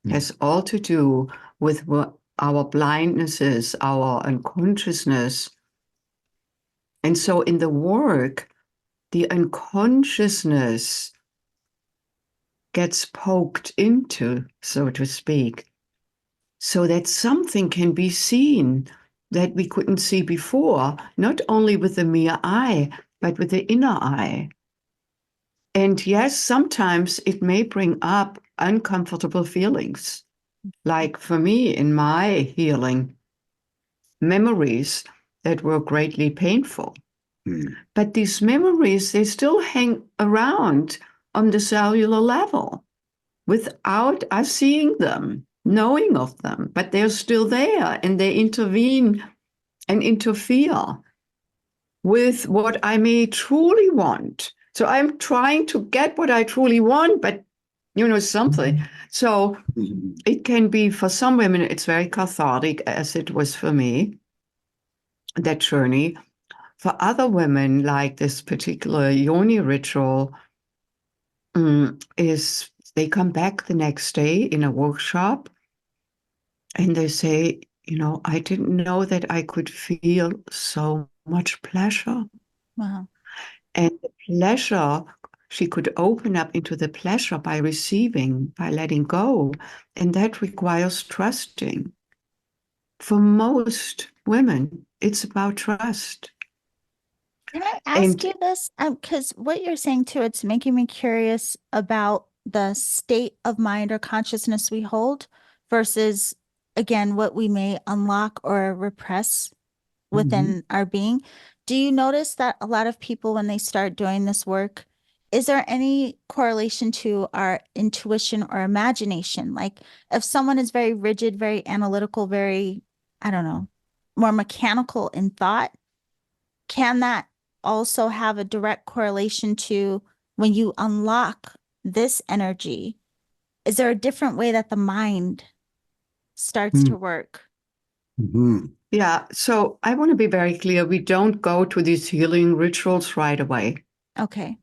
It has all to do with our blindnesses, our unconsciousness. And so in the work, the unconsciousness gets poked into, so to speak, so that something can be seen that we couldn't see before, not only with the mere eye, but with the inner eye. And yes, sometimes it may bring up uncomfortable feelings. Like for me, in my healing, memories that were greatly painful. But these memories, they still hang around on the cellular level without us seeing them, knowing of them, but they're still there and they intervene and interfere with what I may truly want. So I'm trying to get what I truly want, but something. So it can be, for some women, it's very cathartic, as it was for me, that journey. For other women, like this particular yoni ritual, is they come back the next day in a workshop and they say, I didn't know that I could feel so much pleasure. Wow. And the pleasure she could open up into the pleasure by receiving, by letting go. And that requires trusting. For most women, it's about trust. Can I ask And you this? Because what you're saying too, it's making me curious about the state of mind or consciousness we hold versus, again, what we may unlock or repress within our being. Do you notice that a lot of people, when they start doing this work, is there any correlation to our intuition or imagination? Like if someone is very rigid, very analytical, very, I don't know, more mechanical in thought, can that also have a direct correlation to when you unlock this energy? Is there a different way that the mind starts to work? Mhm. yeah, so I want to be very clear. We don't go to these healing rituals right away. Okay.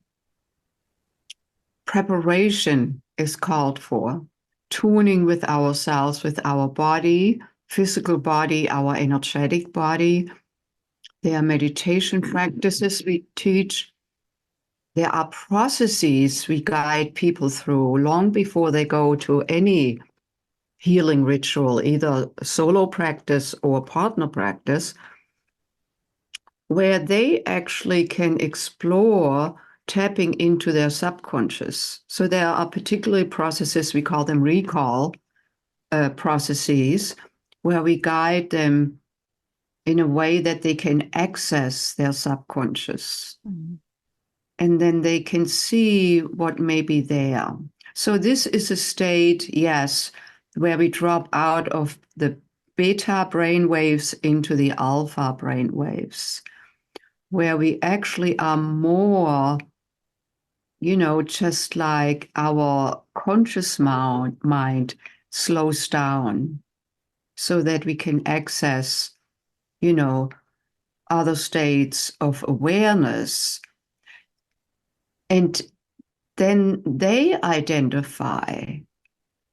Preparation is called for. Tuning with ourselves, with our body, physical body, our energetic body. There are meditation practices we teach. There are processes we guide people through long before they go to any healing ritual, either solo practice or partner practice, where they actually can explore tapping into their subconscious. So there are particularly processes, we call them recall processes, where we guide them in a way that they can access their subconscious. Mhm. And then they can see what may be there. So this is a state, yes, where we drop out of the beta brain waves into the alpha brain waves, where we actually are more, just like our conscious mind slows down so that we can access, other states of awareness. And then they identify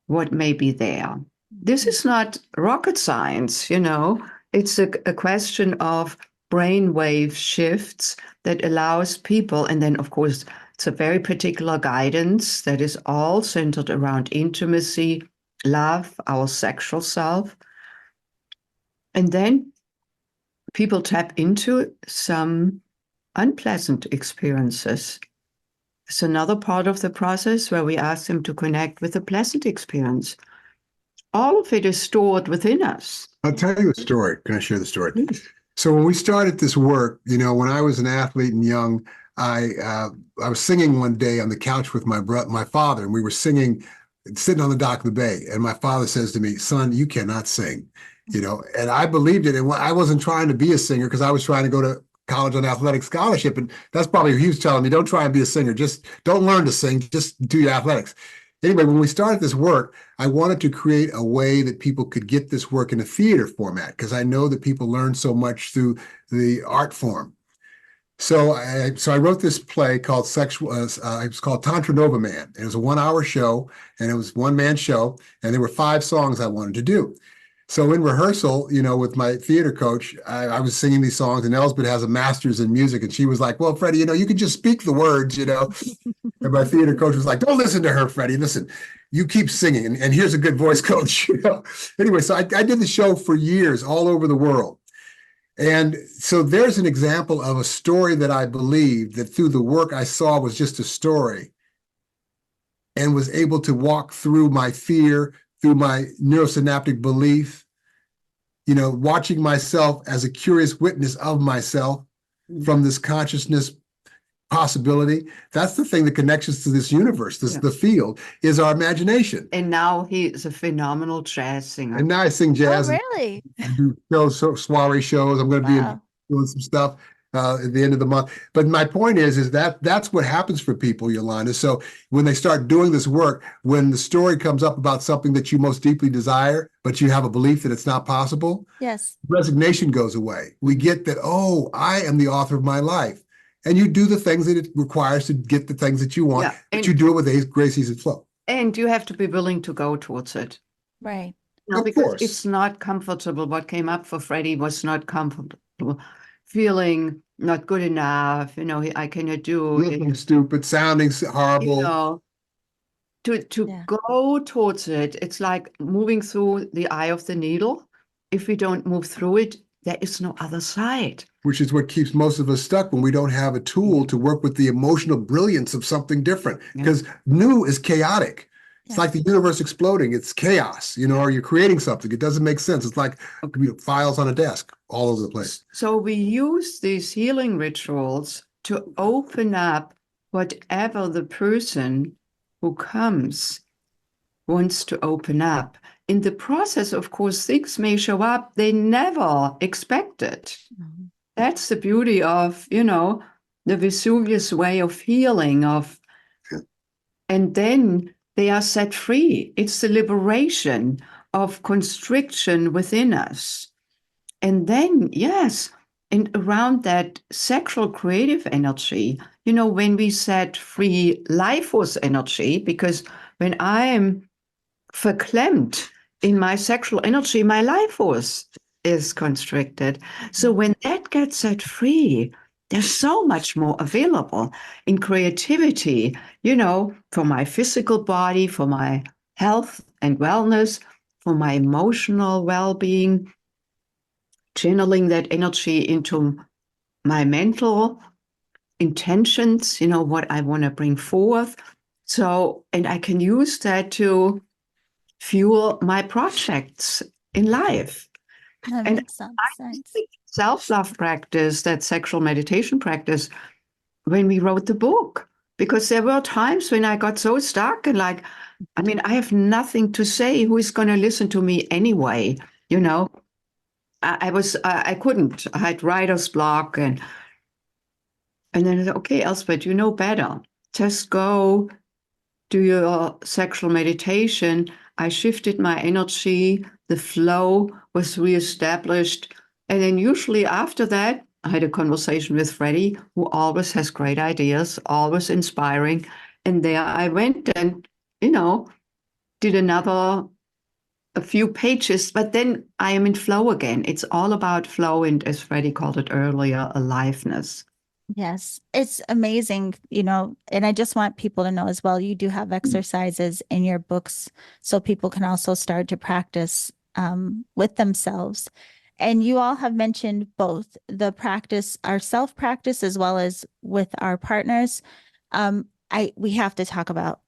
what may be there. This is not rocket science, It's a question of brainwave shifts that allows people, and then, of course, it's a very particular guidance that is all centered around intimacy, love, our sexual self. And then people tap into some unpleasant experiences. It's another part of the process where we ask them to connect with a pleasant experience. All of it is stored within us. I'll tell you a story. Can I share the story? So when we started this work, when I was an athlete and young, I was singing one day on the couch with my father, and we were singing, sitting on the dock of the bay. And my father says to me, "Son, you cannot sing," and I believed it. And I wasn't trying to be a singer because I was trying to go to college on athletic scholarship. And that's probably what he was telling me. Don't try and be a singer. Just don't learn to sing. Just do your athletics. Anyway, when we started this work, I wanted to create a way that people could get this work in a theater format because I know that people learn so much through the art form. So I wrote this play called it was called Tantra Nova Man. It was a 1 hour show, and it was one-man show, and there were 5 songs I wanted to do. So in rehearsal, with my theater coach, I was singing these songs, and Elsbeth has a master's in music, and she was like, "Well, Freddy, you can just speak the words, And my theater coach was like, "Don't listen to her, Freddy. Listen, you keep singing, and here's a good voice coach." Anyway, so I did the show for years all over the world. And so there's an example of a story that I believed that through the work I saw was just a story, and was able to walk through my fear, through my neurosynaptic belief, watching myself as a curious witness of myself from this consciousness possibility. That's the thing that connects us to this universe. The field is our imagination. And now he is a phenomenal jazz singer. And now I sing jazz. Oh, really? And do soiree shows. I'm going to be doing some stuff at the end of the month. But my point is that that's what happens for people, Yolanda. So when they start doing this work, when the story comes up about something that you most deeply desire, but you have a belief that it's not possible, yes, resignation goes away. We get that, oh, I am the author of my life. And you do the things that it requires to get the things that you want, but you do it with grace, ease, and flow. And you have to be willing to go towards it. right. Because it's not comfortable. What came up for Freddy was not comfortable. Feeling not good enough, I cannot do Looking it, stupid, sounding horrible. To Yeah. go towards it, it's like moving through the eye of the needle. If we don't move through it, there is no other side. Which is what keeps most of us stuck when we don't have a tool to work with the emotional brilliance of something different. Because new is chaotic. It's like the universe exploding. It's chaos, or you're creating something. It doesn't make sense. It's like files on a desk all over the place. So we use these healing rituals to open up whatever the person who comes wants to open up. In the process, of course, things may show up they never expected. Mhm. That's the beauty of, the Vesuvius way of healing, and then they are set free. It's the liberation of constriction within us. And then, yes, and around that sexual creative energy, when we set free life force energy, because when I am verklemmt in my sexual energy, my life force is constricted. So when that gets set free, there's so much more available in creativity, for my physical body, for my health and wellness, for my emotional well-being, channeling that energy into my mental intentions, what I want to bring forth. So, and I can use that to fuel my projects in life. That And makes some sense. self-love practice, that sexual meditation practice, when we wrote the book, because there were times when I got so stuck and I have nothing to say. Who is going to listen to me anyway? I couldn't. I had writer's block, and then I said, okay, Elsbeth, you know better. Just go do your sexual meditation. I shifted my energy. The flow was reestablished. And then usually after that, I had a conversation with Freddy, who always has great ideas, always inspiring. And there I went and, did a few pages, but then I am in flow again. It's all about flow, and as Freddy called it earlier, aliveness. Yes, it's amazing, and I just want people to know as well, you do have exercises in your books so people can also start to practice with themselves. And you all have mentioned both the practice, our self-practice, as well as with our partners. We have to talk about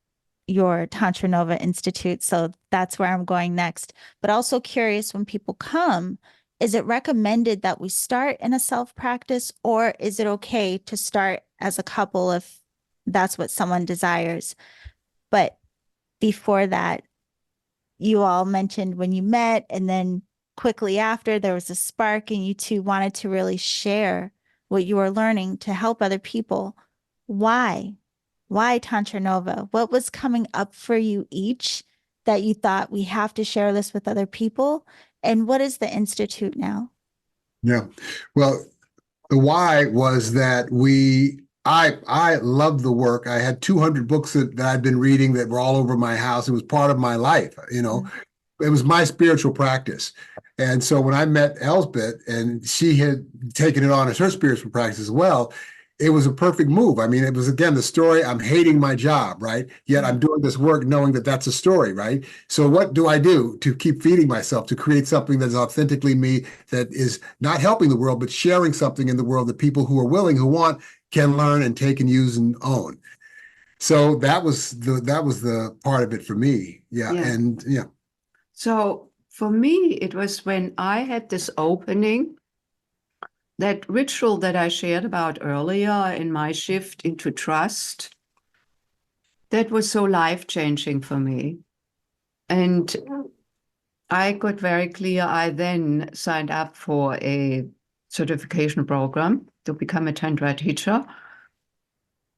your Tantra Nova Institute, so that's where I'm going next. But also curious, when people come, is it recommended that we start in a self-practice, or is it okay to start as a couple if that's what someone desires? But before that, you all mentioned when you met, and then quickly after there was a spark and you two wanted to really share what you were learning to help other people. Why? Why Tantra Nova? What was coming up for you each that you thought we have to share this with other people? And what is the Institute now? Yeah. Well, the why was that I loved the work. I had 200 books that I'd been reading that were all over my house. It was part of my life, It was my spiritual practice. And so when I met Elsbeth and she had taken it on as her spiritual practice as well, it was a perfect move. It was, again, the story, I'm hating my job, right? Yet I'm doing this work knowing that that's a story, right? So what do I do to keep feeding myself, to create something that is authentically me, that is not helping the world, but sharing something in the world that people who are willing, who want, can learn and take and use and own. So that was the part of it for me. Yeah. And yeah. So for me, it was when I had this opening, that ritual that I shared about earlier in my shift into trust, that was so life-changing for me. And I got very clear. I then signed up for a certification program to become a Tantra teacher.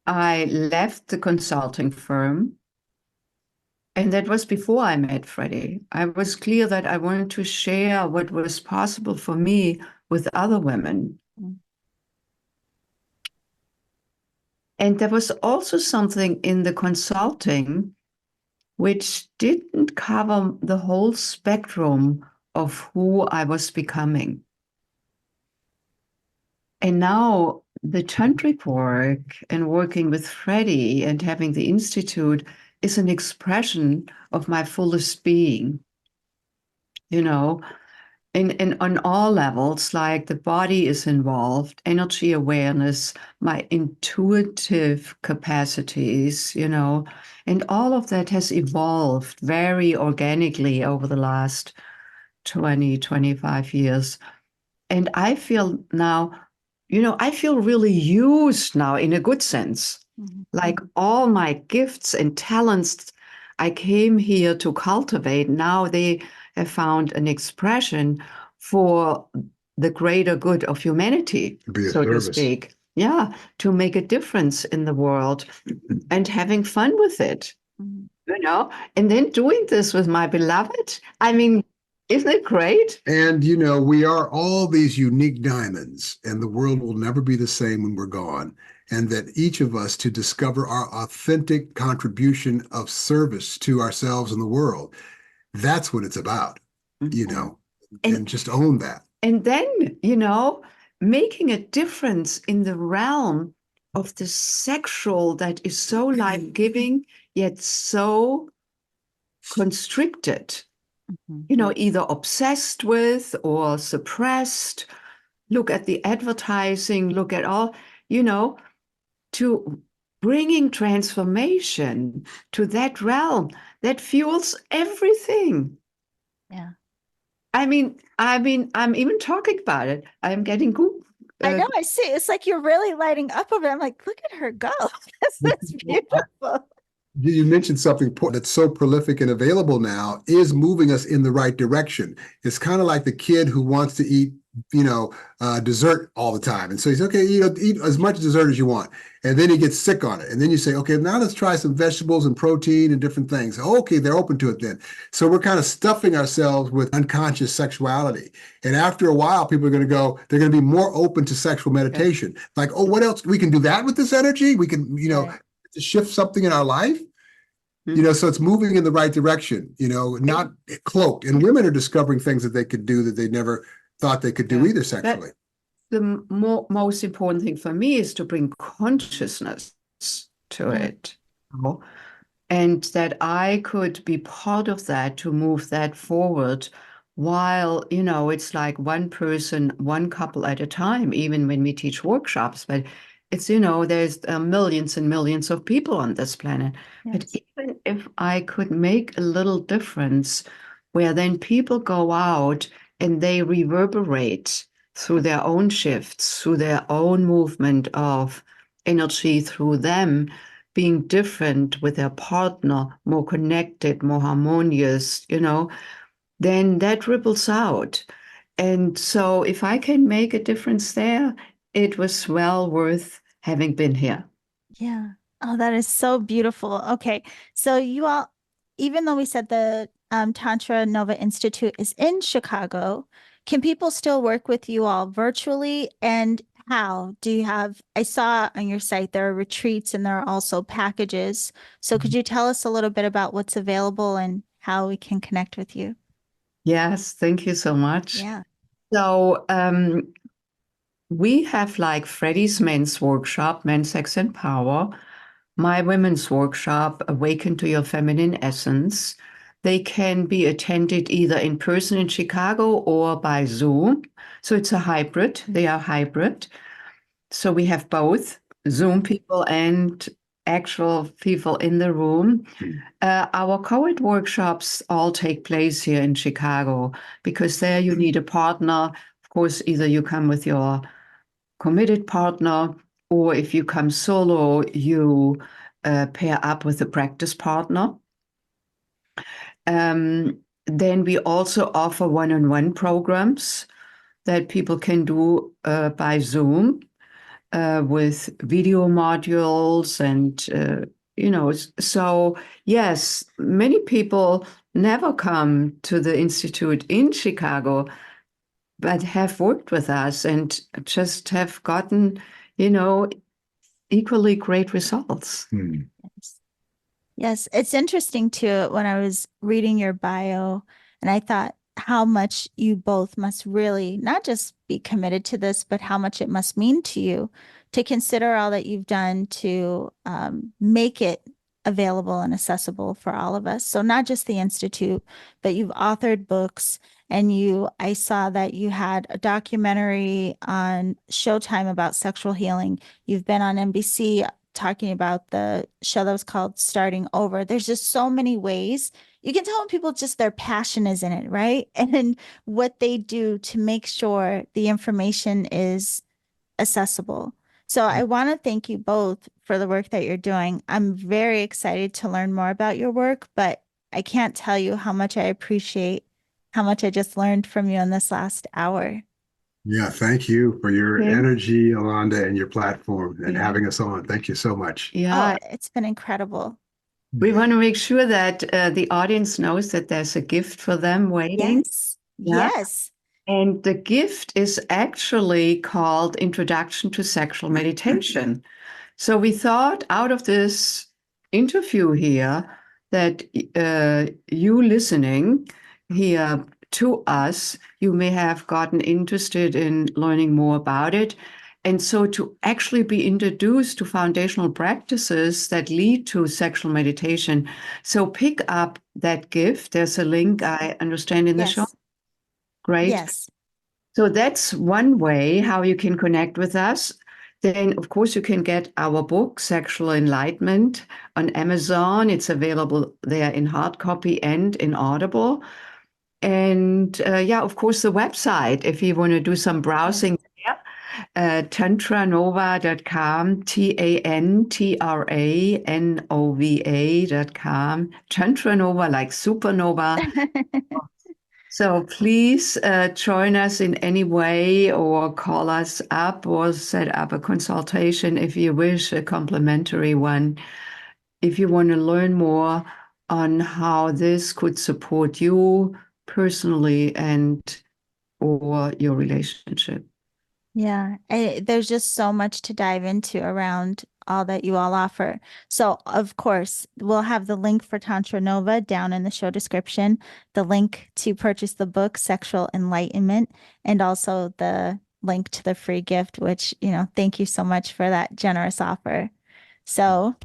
I left the consulting firm. And that was before I met Freddy. I was clear that I wanted to share what was possible for me with other women. And there was also something in the consulting which didn't cover the whole spectrum of who I was becoming. And now the tantric work and working with Freddy and having the institute is an expression of my fullest being, you know, in on all levels, like the body is involved, energy awareness, my intuitive capacities, and all of that has evolved very organically over the last 20, 25 years. And I feel now, I feel really used now in a good sense. Like all my gifts and talents I came here to cultivate, now they have found an expression for the greater good of humanity, Be a so to service. speak. Yeah, to make a difference in the world and having fun with it, and then doing this with my beloved. I mean, isn't it great? And, we are all these unique diamonds, and the world will never be the same when we're gone. And that each of us to discover our authentic contribution of service to ourselves and the world. That's what it's about, and just own that. And then, making a difference in the realm of the sexual that is so life-giving, yet so constricted, either obsessed with or suppressed. Look at the advertising, look at all, to bringing transformation to that realm that fuels everything. Yeah. I mean, I'm even talking about it. I'm getting goop. I know, I see. It's like you're really lighting up over it. I'm like, look at her go. That's beautiful. You mentioned something that's so prolific and available now is moving us in the right direction. It's kind of like the kid who wants to eat, dessert all the time. And so he's okay, eat as much dessert as you want. And then he gets sick on it. And then you say, okay, now let's try some vegetables and protein and different things. Okay, they're open to it then. So we're kind of stuffing ourselves with unconscious sexuality. And after a while, people are going to go, they're going to be more open to sexual meditation. Okay. Like, oh, what else? We can do that with this energy. We can, right. To shift something in our life. So it's moving in the right direction, not cloaked. And women are discovering things that they could do that they never thought they could do either sexually. The most important thing for me is to bring consciousness to it. And that I could be part of that to move that forward while, it's like one person, one couple at a time, even when we teach workshops. But it's, there's millions and millions of people on this planet. Yes. But even if I could make a little difference where then people go out and they reverberate through their own shifts, through their own movement of energy, through them being different with their partner, more connected, more harmonious, then that ripples out. And so if I can make a difference there, it was well worth having been here. Yeah. Oh, that is so beautiful. Okay. So you all, even though we said the Tantra Nova Institute is in Chicago, can people still work with you all virtually? And how do you have, I saw on your site, there are retreats and there are also packages. So could you tell us a little bit about what's available and how we can connect with you? Yes, thank you so much. Yeah. So we have like Freddy's men's workshop, Men, Sex, and Power, my women's workshop, Awaken to Your Feminine Essence. They can be attended either in person in Chicago or by Zoom. So it's a hybrid. They are hybrid. So we have both Zoom people and actual people in the room. Our co-ed workshops all take place here in Chicago because there you need a partner. Of course, either you come with your committed partner, or if you come solo, you pair up with a practice partner. Then we also offer one-on-one programs that people can do by Zoom with video modules and, so yes, many people never come to the Institute in Chicago, but have worked with us and just have gotten, equally great results. Yes, it's interesting too, when I was reading your bio, and I thought how much you both must really not just be committed to this, but how much it must mean to you to consider all that you've done to make it available and accessible for all of us. So not just the Institute, but you've authored books, and I saw that you had a documentary on Showtime about sexual healing. You've been on NBC talking about the show that was called Starting Over. There's just so many ways. You can tell when people just their passion is in it, right? And what they do to make sure the information is accessible. So I want to thank you both for the work that you're doing. I'm very excited to learn more about your work, but I can't tell you how much I appreciate how much I just learned from you in this last hour. Yeah, thank you for your Okay. energy, Yolanda, and your platform and Yeah. having us on. Thank you so much. Yeah, Oh, it's been incredible. we want to make sure that the audience knows that there's a gift for them waiting. Yes. Yeah. Yes. And the gift is actually called Introduction to Sexual Meditation. So we thought out of this interview here that you listening here to us, you may have gotten interested in learning more about it. And so to actually be introduced to foundational practices that lead to sexual meditation. So pick up that gift. There's a link, I understand, in the show. Yes. Great. Yes. So that's one way how you can connect with us. Then, of course, you can get our book, Sexual Enlightenment, on Amazon. It's available there in hard copy and in Audible. And yeah, of course, the website, if you want to do some browsing there, tantranova.com, TANTRANOVA.com, Tantra Nova, like supernova. So please join us in any way, or call us up, or set up a consultation if you wish, a complimentary one. If you want to learn more on how this could support you personally and or your relationship. Yeah, there's just so much to dive into around all that you all offer. So, of course, we'll have the link for Tantra Nova down in the show description, the link to purchase the book, Sexual Enlightenment, and also the link to the free gift, which, thank you so much for that generous offer. So,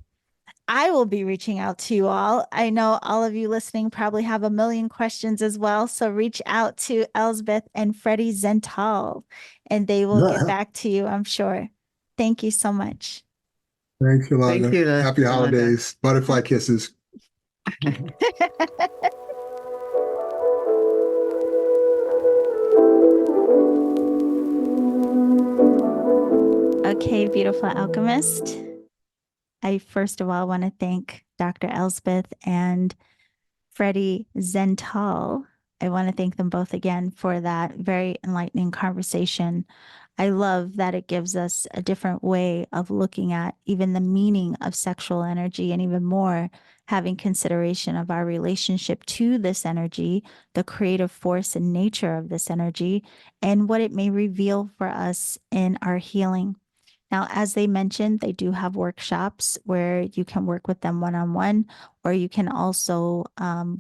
I will be reaching out to you all. I know all of you listening probably have a million questions as well. So reach out to Elsbeth and Freddy Zental, and they will get back to you, I'm sure. Thank you so much. Thanks, Yolanda. Thank you, Happy Yolanda. holidays. Butterfly kisses. Okay, beautiful alchemist. I first of all want to thank Dr. Elsbeth and Freddy Zental. I want to thank them both again for that very enlightening conversation. I love that it gives us a different way of looking at even the meaning of sexual energy, and even more having consideration of our relationship to this energy, the creative force and nature of this energy, and what it may reveal for us in our healing. Now, as they mentioned, they do have workshops where you can work with them one-on-one, or you can also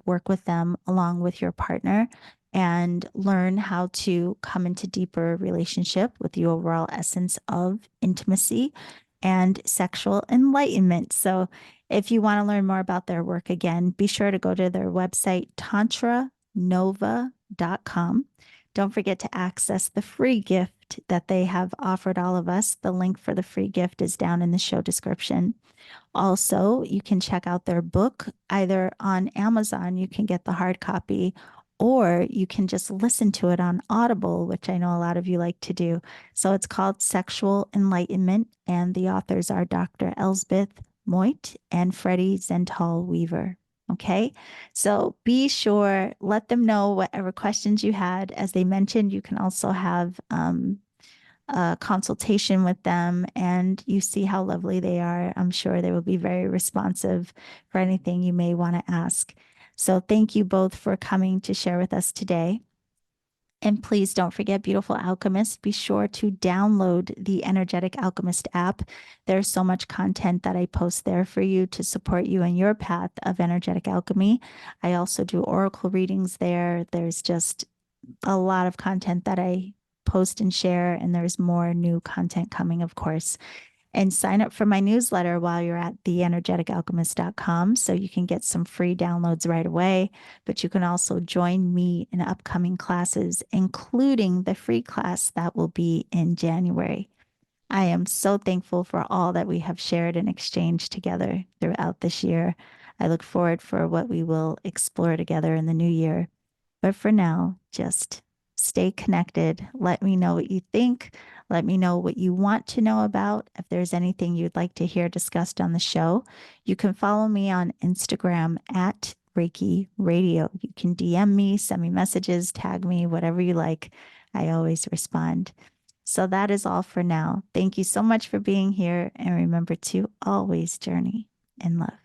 work with them along with your partner and learn how to come into deeper relationship with the overall essence of intimacy and sexual enlightenment. So if you want to learn more about their work, again, be sure to go to their website, tantranova.com. Don't forget to access the free gift that they have offered all of us. The link for the free gift is down in the show description. Also, you can check out their book either on Amazon, you can get the hard copy, or you can just listen to it on Audible, which I know a lot of you like to do. So it's called Sexual Enlightenment, and the authors are Dr. Elsbeth Meuth and Freddy Zental Weaver. Okay, so be sure, let them know whatever questions you had. As they mentioned, you can also have a consultation with them, and you see how lovely they are. I'm sure they will be very responsive for anything you may want to ask. So thank you both for coming to share with us today. And please don't forget, beautiful alchemists, be sure to download the Energetic Alchemist app. There's so much content that I post there for you to support you in your path of energetic alchemy. I also do oracle readings there. There's just a lot of content that I post and share, and there's more new content coming, of course. And sign up for my newsletter while you're at theenergeticalchemist.com so you can get some free downloads right away. But you can also join me in upcoming classes, including the free class that will be in January. I am so thankful for all that we have shared and exchanged together throughout this year. I look forward for what we will explore together in the new year. But for now, just stay connected. Let me know what you think. Let me know what you want to know about. If there's anything you'd like to hear discussed on the show, you can follow me on Instagram at Reiki Radio. You can DM me, send me messages, tag me, whatever you like. I always respond. So that is all for now. Thank you so much for being here. And remember to always journey in love.